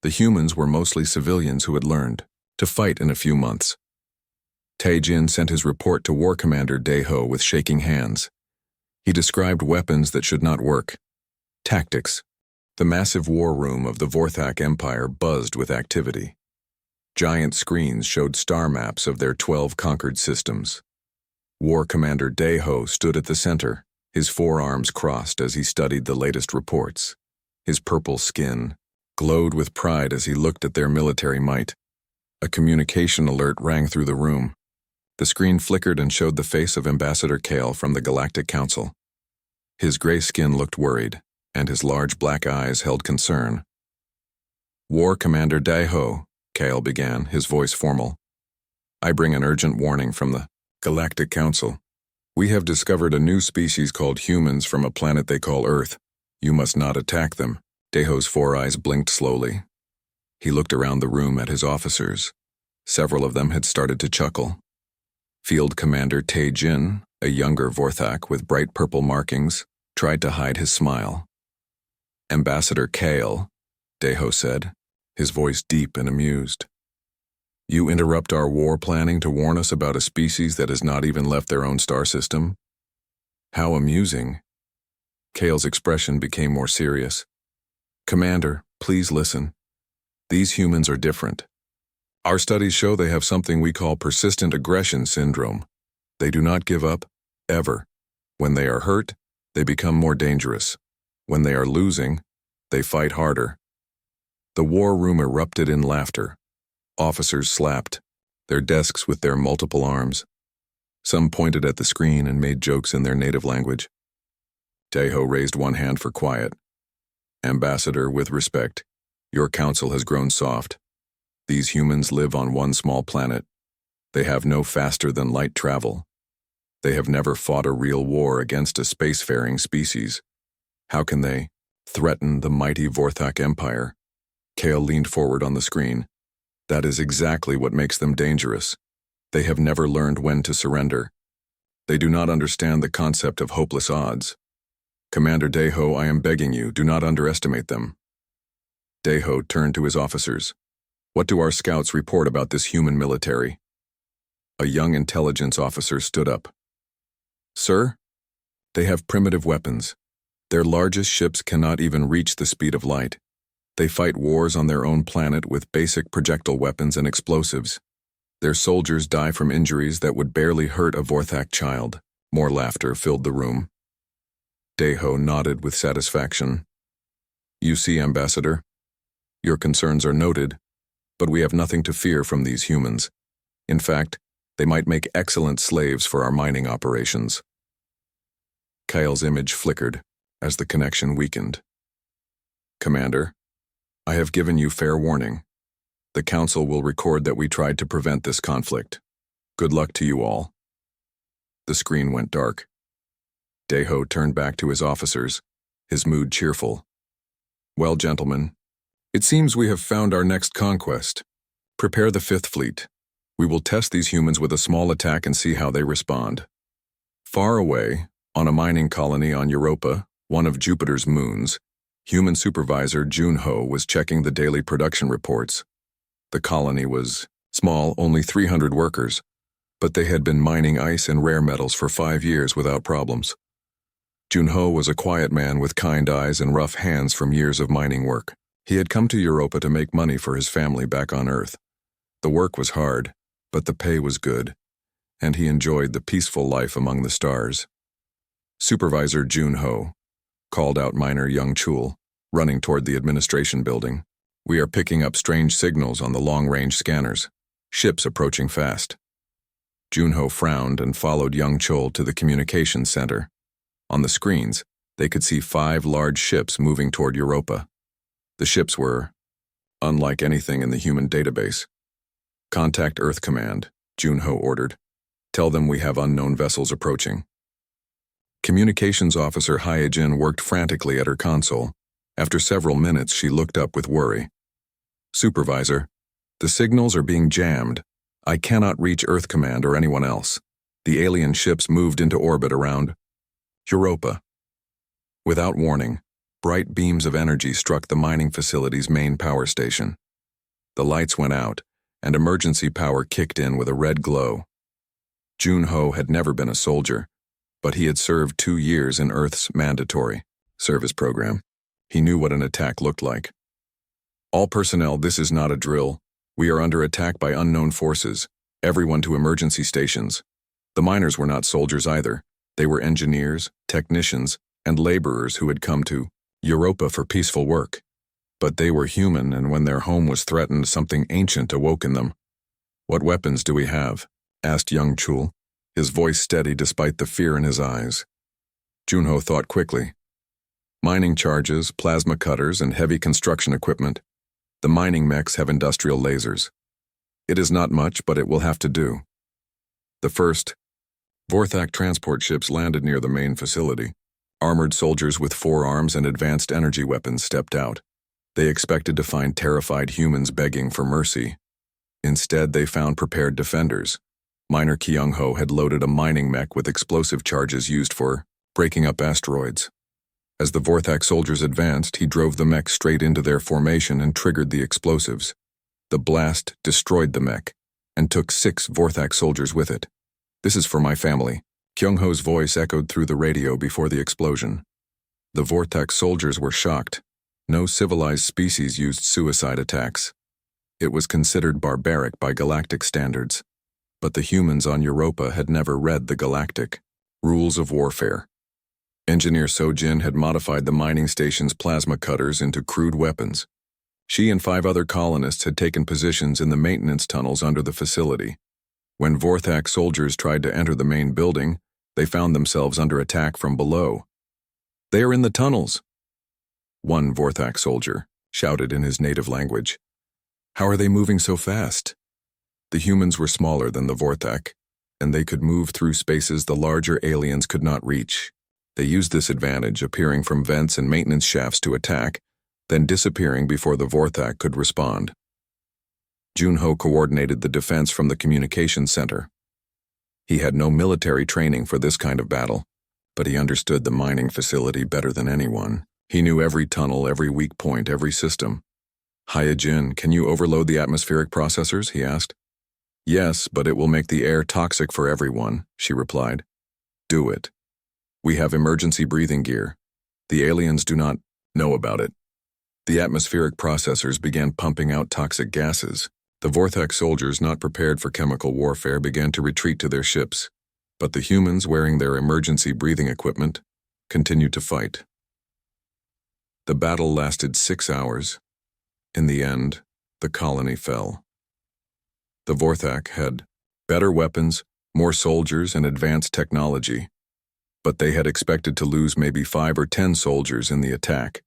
The humans were mostly civilians who had learned to fight in a few months. Tae-jin sent his report to War Commander Dae-ho with shaking hands. He described weapons that should not work. Tactics. The massive war room of the Vorthak Empire buzzed with activity. Giant screens showed star maps of their 12 conquered systems. War Commander Dae-ho stood at the center, his forearms crossed as he studied the latest reports. His purple skin glowed with pride as he looked at their military might. A communication alert rang through the room. The screen flickered and showed the face of Ambassador Kale from the Galactic Council. His gray skin looked worried, and his large black eyes held concern. "War Commander Dae-ho," Kale began, his voice formal. "I bring an urgent warning from the Galactic Council. We have discovered a new species called humans from a planet they call Earth. You must not attack them." Dae-ho's 4 eyes blinked slowly. He looked around the room at his officers. Several of them had started to chuckle. Field Commander Tae-jin, a younger Vorthak with bright purple markings, tried to hide his smile. "Ambassador Kale," Dae-ho said, his voice deep and amused. "You interrupt our war planning to warn us about a species that has not even left their own star system? How amusing." Kale's expression became more serious. "Commander, please listen. These humans are different. Our studies show they have something we call persistent aggression syndrome. They do not give up, ever. When they are hurt, they become more dangerous. When they are losing, they fight harder." The war room erupted in laughter. Officers slapped their desks with their multiple arms. Some pointed at the screen and made jokes in their native language. Dae-ho raised one hand for quiet. "Ambassador, with respect, your council has grown soft. These humans live on one small planet. They have no faster-than-light travel. They have never fought a real war against a spacefaring species. How can they threaten the mighty Vorthak Empire?" Kale leaned forward on the screen. "That is exactly what makes them dangerous. They have never learned when to surrender. They do not understand the concept of hopeless odds. Commander Dae-ho, I am begging you, do not underestimate them." Dae-ho turned to his officers. "What do our scouts report about this human military?" A young intelligence officer stood up. "Sir, they have primitive weapons. Their largest ships cannot even reach the speed of light. They fight wars on their own planet with basic projectile weapons and explosives. Their soldiers die from injuries that would barely hurt a Vorthak child." More laughter filled the room. Dae-ho nodded with satisfaction. "You see, Ambassador, your concerns are noted, but we have nothing to fear from these humans. In fact, they might make excellent slaves for our mining operations." Kyle's image flickered as the connection weakened. "Commander, I have given you fair warning. The Council will record that we tried to prevent this conflict. Good luck to you all." The screen went dark. Dae-ho turned back to his officers. his mood cheerful. Well, gentlemen, it seems we have found our next conquest. Prepare the Fifth Fleet. We will test these humans with a small attack and see how they respond. Far away, on a mining colony on Europa, one of Jupiter's moons, human supervisor Junho was checking the daily production reports. The colony was small, only 300 workers, but they had been mining ice and rare metals for 5 years without problems. Junho was a quiet man with kind eyes and rough hands from years of mining work. He had come to Europa to make money for his family back on Earth. The work was hard, but the pay was good, and he enjoyed the peaceful life among the stars. Supervisor Junho called out miner Young Chul, running toward the administration building. We are picking up strange signals on the long-range scanners. Ships approaching fast. Junho frowned and followed Young Chul to the communications center. On the screens, they could see 5 large ships moving toward Europa. The ships were unlike anything in the human database. Contact Earth Command, Junho ordered. Tell them we have unknown vessels approaching. Communications officer Hyojin worked frantically at her console. After several minutes, she looked up with worry. Supervisor, the signals are being jammed. I cannot reach Earth Command or anyone else. The alien ships moved into orbit around Europa. Without warning, bright beams of energy struck the mining facility's main power station. The lights went out, and emergency power kicked in with a red glow. Junho had never been a soldier, but he had served 2 years in Earth's mandatory service program. He knew what an attack looked like. All personnel, this is not a drill. We are under attack by unknown forces. Everyone to emergency stations. The miners were not soldiers either. They were engineers, technicians, and laborers who had come to Europa for peaceful work. But they were human, and when their home was threatened, something ancient awoke in them. What weapons do we have? Asked Young Chul, his voice steady despite the fear in his eyes. Junho thought quickly. Mining charges, plasma cutters, and heavy construction equipment. The mining mechs have industrial lasers. It is not much, but it will have to do. The first Vorthak transport ships landed near the main facility. Armored soldiers with forearms and advanced energy weapons stepped out. They expected to find terrified humans begging for mercy. Instead, they found prepared defenders. Miner Kyung-ho had loaded a mining mech with explosive charges used for breaking up asteroids. As the Vorthak soldiers advanced, he drove the mech straight into their formation and triggered the explosives. The blast destroyed the mech and took 6 Vorthak soldiers with it. This is for my family. Kyung-ho's voice echoed through the radio before the explosion. The Vorthak soldiers were shocked. No civilized species used suicide attacks. It was considered barbaric by galactic standards. But the humans on Europa had never read the galactic rules of warfare. Engineer Sojin had modified the mining station's plasma cutters into crude weapons. She and 5 other colonists had taken positions in the maintenance tunnels under the facility. When Vorthak soldiers tried to enter the main building, they found themselves under attack from below. They are in the tunnels, one Vorthak soldier shouted in his native language. How are they moving so fast? The humans were smaller than the Vorthak, and they could move through spaces the larger aliens could not reach. They used this advantage, appearing from vents and maintenance shafts to attack, then disappearing before the Vorthak could respond. Junho coordinated the defense from the communications center. He had no military training for this kind of battle, but he understood the mining facility better than anyone. He knew every tunnel, every weak point, every system. Hyojin, can you overload the atmospheric processors? He asked. Yes, but it will make the air toxic for everyone, she replied. Do it. We have emergency breathing gear. The aliens do not know about it. The atmospheric processors began pumping out toxic gases. The Vorthak soldiers, not prepared for chemical warfare, began to retreat to their ships. But the humans, wearing their emergency breathing equipment, continued to fight. The battle lasted 6 hours. In the end, the colony fell. The Vorthak had better weapons, more soldiers, and advanced technology. But they had expected to lose maybe 5 or 10 soldiers in the attack.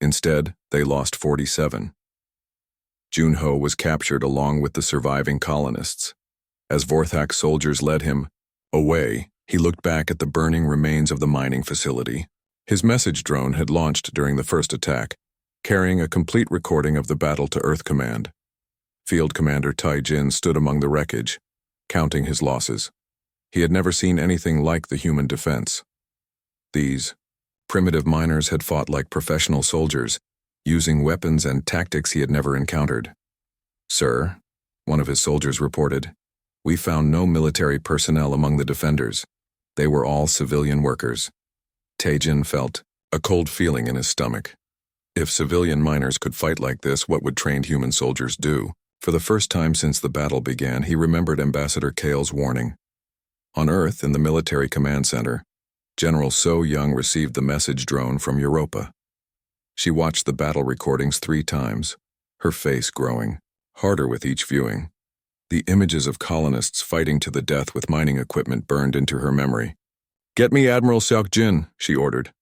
Instead, they lost 47. Junho was captured along with the surviving colonists. As Vorthak soldiers led him away, he looked back at the burning remains of the mining facility. His message drone had launched during the first attack, carrying a complete recording of the battle to Earth Command. Field Commander Tai Jin stood among the wreckage, counting his losses. He had never seen anything like the human defense. These primitive miners had fought like professional soldiers, using weapons and tactics he had never encountered. "Sir," one of his soldiers reported, "we found no military personnel among the defenders. They were all civilian workers." Taejin felt a cold feeling in his stomach. If civilian miners could fight like this, what would trained human soldiers do? For the first time since the battle began, he remembered Ambassador Kale's warning. On Earth, in the military command center, General So Young received the message drone from Europa. She watched the battle recordings 3 times, her face growing harder with each viewing. The images of colonists fighting to the death with mining equipment burned into her memory. "Get me Admiral Seok Jin," she ordered.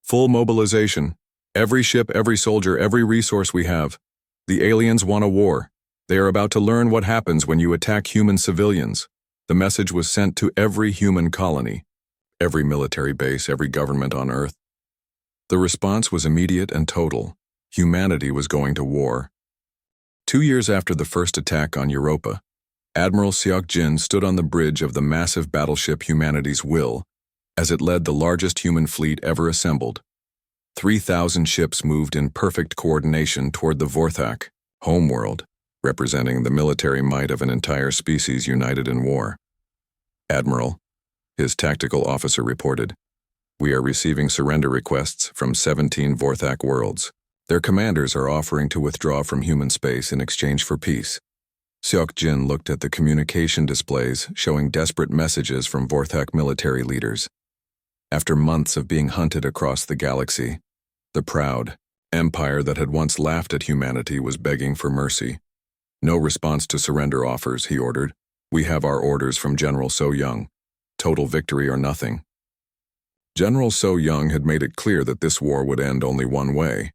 "Full mobilization. Every ship, every soldier, every resource we have. The aliens want a war. They are about to learn what happens when you attack human civilians." The message was sent to every human colony, every military base, every government on Earth. The response was immediate and total. Humanity was going to war. 2 years after the first attack on Europa, Admiral Seok Jin stood on the bridge of the massive battleship Humanity's Will as it led the largest human fleet ever assembled. 3,000 ships moved in perfect coordination toward the Vorthak, homeworld, representing the military might of an entire species united in war. "Admiral," his tactical officer reported, "we are receiving surrender requests from 17 Vorthak worlds. Their commanders are offering to withdraw from human space in exchange for peace." Seok Jin looked at the communication displays showing desperate messages from Vorthak military leaders. After months of being hunted across the galaxy, the proud empire that had once laughed at humanity was begging for mercy. "No response to surrender offers," he ordered. "We have our orders from General So Young. Total victory or nothing." General So Young had made it clear that this war would end only one way,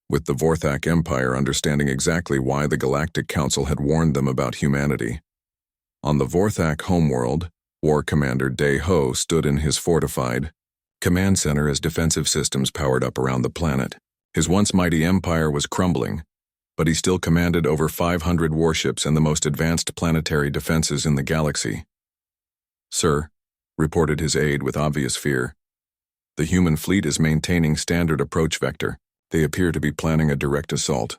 with the Vorthak Empire understanding exactly why the Galactic Council had warned them about humanity. On the Vorthak homeworld, War Commander Dae Ho stood in his fortified command center as defensive systems powered up around the planet. His once mighty empire was crumbling, but he still commanded over 500 warships and the most advanced planetary defenses in the galaxy. "Sir," reported his aide with obvious fear, "the human fleet is maintaining standard approach vector. They appear to be planning a direct assault."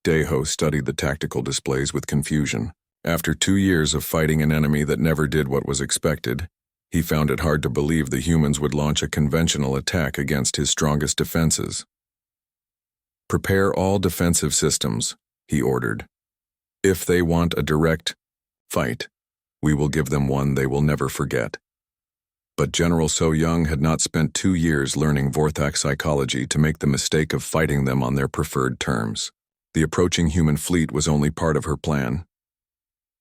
Dae Ho studied the tactical displays with confusion. After 2 years of fighting an enemy that never did what was expected, he found it hard to believe the humans would launch a conventional attack against his strongest defenses. "Prepare all defensive systems," he ordered. "If they want a direct fight, we will give them one they will never forget." But General So Young had not spent 2 years learning Vorthak psychology to make the mistake of fighting them on their preferred terms. The approaching human fleet was only part of her plan.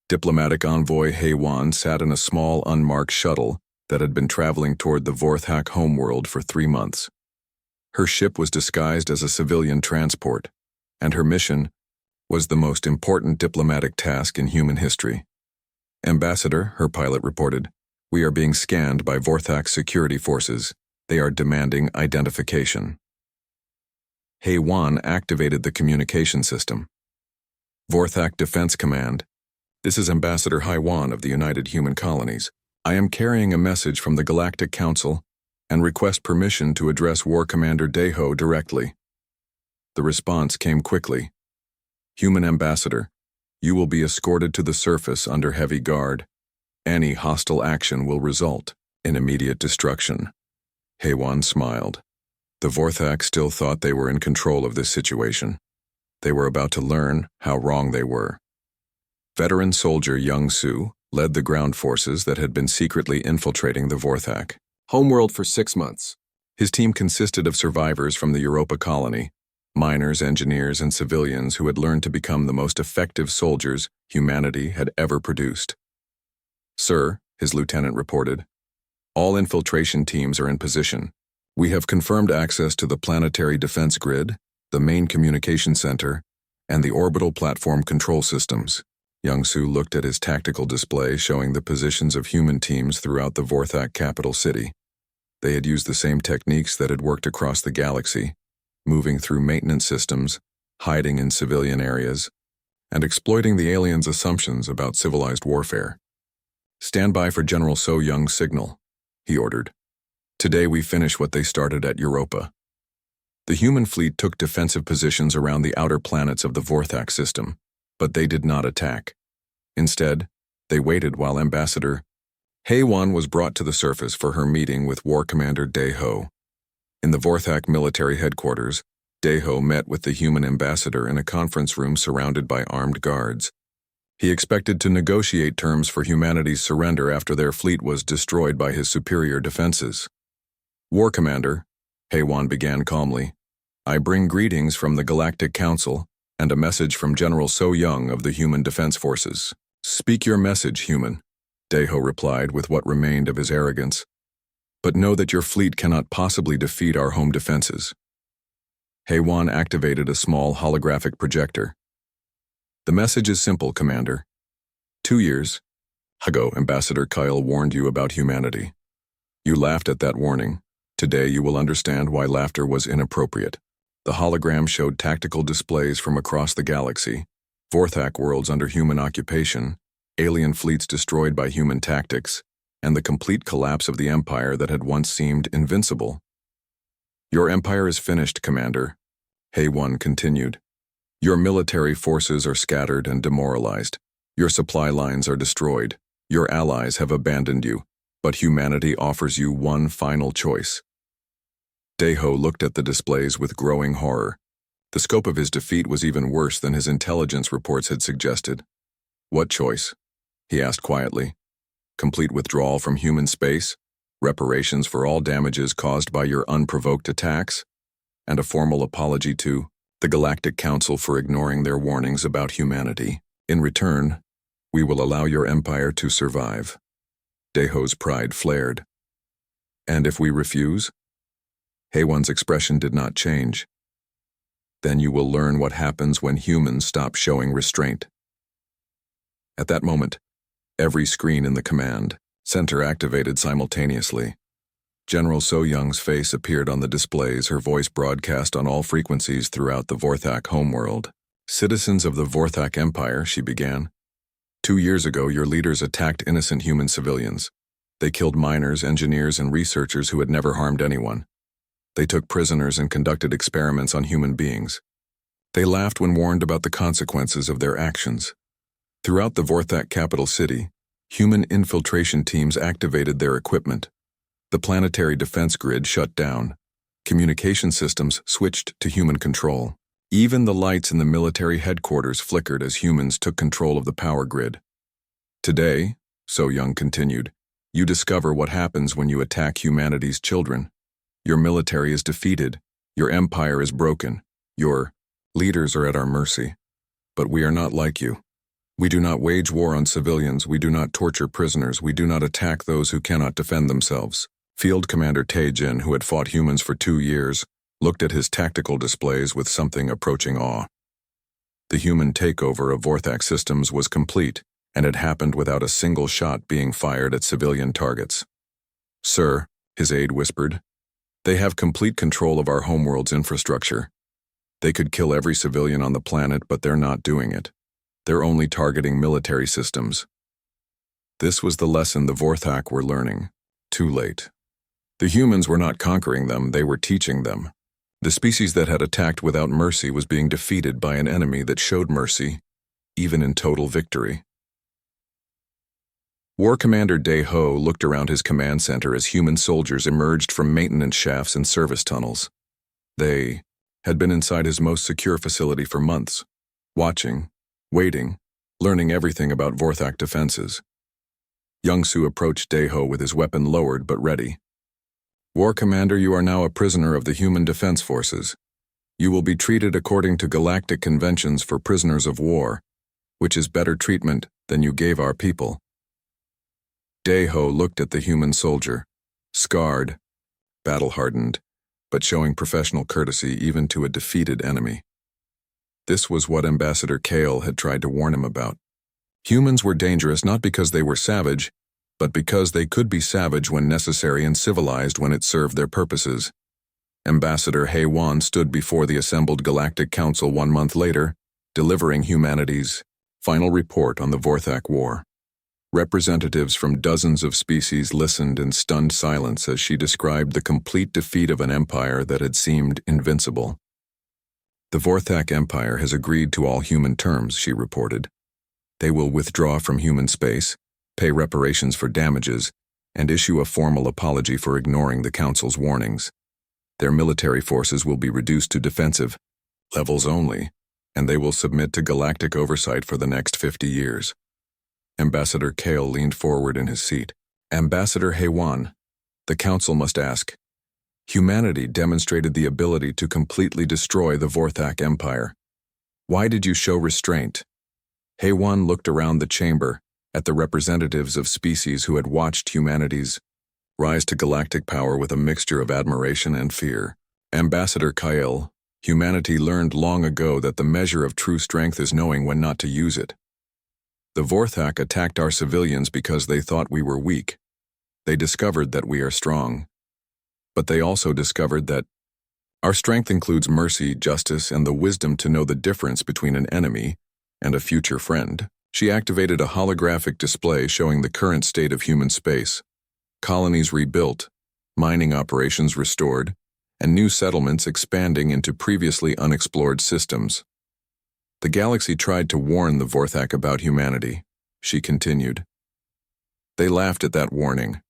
Diplomatic envoy Hae-Wan sat in a small unmarked shuttle that had been traveling toward the Vorthak homeworld for 3 months. Her ship was disguised as a civilian transport, and her mission was the most important diplomatic task in human history. "Ambassador," her pilot reported, "we are being scanned by Vorthak security forces. They are demanding identification." Hae-Wan activated the communication system. "Vorthak Defense Command, this is Ambassador Hae-Wan of the United Human Colonies. I am carrying a message from the Galactic Council and request permission to address War Commander Dae Ho directly." The response came quickly. "Human Ambassador, you will be escorted to the surface under heavy guard. Any hostile action will result in immediate destruction." Hae-Wan smiled. The Vorthak still thought they were in control of this situation. They were about to learn how wrong they were. Veteran soldier Young Soo led the ground forces that had been secretly infiltrating the Vorthak homeworld for 6 months. His team consisted of survivors from the Europa colony, miners, engineers, and civilians who had learned to become the most effective soldiers humanity had ever produced. "Sir," his lieutenant reported, "all infiltration teams are in position. We have confirmed access to the planetary defense grid, the main communication center, and the orbital platform control systems." Young-Soo looked at his tactical display showing the positions of human teams throughout the Vorthak capital city. They had used the same techniques that had worked across the galaxy, moving through maintenance systems, hiding in civilian areas, and exploiting the aliens' assumptions about civilized warfare. "Stand by for General So Young's signal," he ordered. "Today we finish what they started at Europa." The human fleet took defensive positions around the outer planets of the Vorthak system, but they did not attack. Instead, they waited while Ambassador HFY was brought to the surface for her meeting with War Commander Daeho. In the Vorthak military headquarters, Daeho met with the human ambassador in a conference room surrounded by armed guards. He expected to negotiate terms for humanity's surrender after their fleet was destroyed by his superior defenses. "War Commander," HFY began calmly, "I bring greetings from the Galactic Council and a message from General So Young of the Human Defense Forces." "Speak your message, human," Daeho replied with what remained of his arrogance. "But know that your fleet cannot possibly defeat our home defenses." HFY activated a small holographic projector. "The message is simple, Commander. 2 years ago, Ambassador Kyle warned you about humanity. You laughed at that warning. Today you will understand why laughter was inappropriate." The hologram showed tactical displays from across the galaxy, Vorthak worlds under human occupation, alien fleets destroyed by human tactics, and the complete collapse of the empire that had once seemed invincible. "Your empire is finished, Commander," HFY continued. "Your military forces are scattered and demoralized. Your supply lines are destroyed. Your allies have abandoned you, but humanity offers you one final choice." Daeho looked at the displays with growing horror. The scope of his defeat was even worse than his intelligence reports had suggested. "What choice?" he asked quietly. "Complete withdrawal from human space, reparations for all damages caused by your unprovoked attacks, and a formal apology to the Galactic Council for ignoring their warnings about humanity. In return, we will allow your empire to survive." Daeho's pride flared. "And if we refuse?" HFY's expression did not change. "Then you will learn what happens when humans stop showing restraint." At that moment, every screen in the command center activated simultaneously. General So Young's face appeared on the displays, her voice broadcast on all frequencies throughout the Vorthak homeworld. "Citizens of the Vorthak Empire," she began. 2 years ago, your leaders attacked innocent human civilians. They killed miners, engineers, and researchers who had never harmed anyone. They took prisoners and conducted experiments on human beings. They laughed when warned about the consequences of their actions. Throughout the Vorthak capital city, human infiltration teams activated their equipment. The planetary defense grid shut down. Communication systems switched to human control. Even the lights in the military headquarters flickered as humans took control of the power grid. "Today," So Young continued, "you discover what happens when you attack humanity's children. Your military is defeated. Your empire is broken. Your leaders are at our mercy. But we are not like you. We do not wage war on civilians. We do not torture prisoners. We do not attack those who cannot defend themselves." Field Commander Tae-jin, who had fought humans for 2 years, looked at his tactical displays with something approaching awe. The human takeover of Vorthak systems was complete, and it happened without a single shot being fired at civilian targets. "Sir," his aide whispered, "they have complete control of our homeworld's infrastructure. They could kill every civilian on the planet, but they're not doing it. They're only targeting military systems." This was the lesson the Vorthak were learning. Too late. The humans were not conquering them, they were teaching them. The species that had attacked without mercy was being defeated by an enemy that showed mercy, even in total victory. War Commander Daeho looked around his command center as human soldiers emerged from maintenance shafts and service tunnels. They had been inside his most secure facility for months, watching, waiting, learning everything about Vorthak defenses. Young-Soo approached Daeho with his weapon lowered but ready. "War Commander, you are now a prisoner of the Human Defense Forces. You will be treated according to galactic conventions for prisoners of war, which is better treatment than you gave our people." Daeho looked at the human soldier, scarred, battle-hardened, but showing professional courtesy even to a defeated enemy. This was what Ambassador Kale had tried to warn him about. Humans were dangerous not because they were savage, but because they could be savage when necessary and civilized when it served their purposes. Ambassador HFY stood before the assembled Galactic Council 1 month later, delivering humanity's final report on the Vorthak War. Representatives from dozens of species listened in stunned silence as she described the complete defeat of an empire that had seemed invincible. The Vorthak Empire has agreed to all human terms, she reported. They will withdraw from human space, pay reparations for damages, and issue a formal apology for ignoring the Council's warnings. Their military forces will be reduced to defensive levels only, and they will submit to galactic oversight for the next 50 years. Ambassador Kale leaned forward in his seat. Ambassador HFY, the Council must ask. Humanity demonstrated the ability to completely destroy the Vorthak Empire. Why did you show restraint? HFY looked around the chamber at the representatives of species who had watched humanity's rise to galactic power with a mixture of admiration and fear. Ambassador Kyle, humanity learned long ago that the measure of true strength is knowing when not to use it. The Vorthak attacked our civilians because they thought we were weak. They discovered that we are strong. But they also discovered that our strength includes mercy, justice, and the wisdom to know the difference between an enemy and a future friend. She activated a holographic display showing the current state of human space. Colonies rebuilt, mining operations restored, and new settlements expanding into previously unexplored systems. The galaxy tried to warn the Vorthak about humanity, she continued. They laughed at that warning,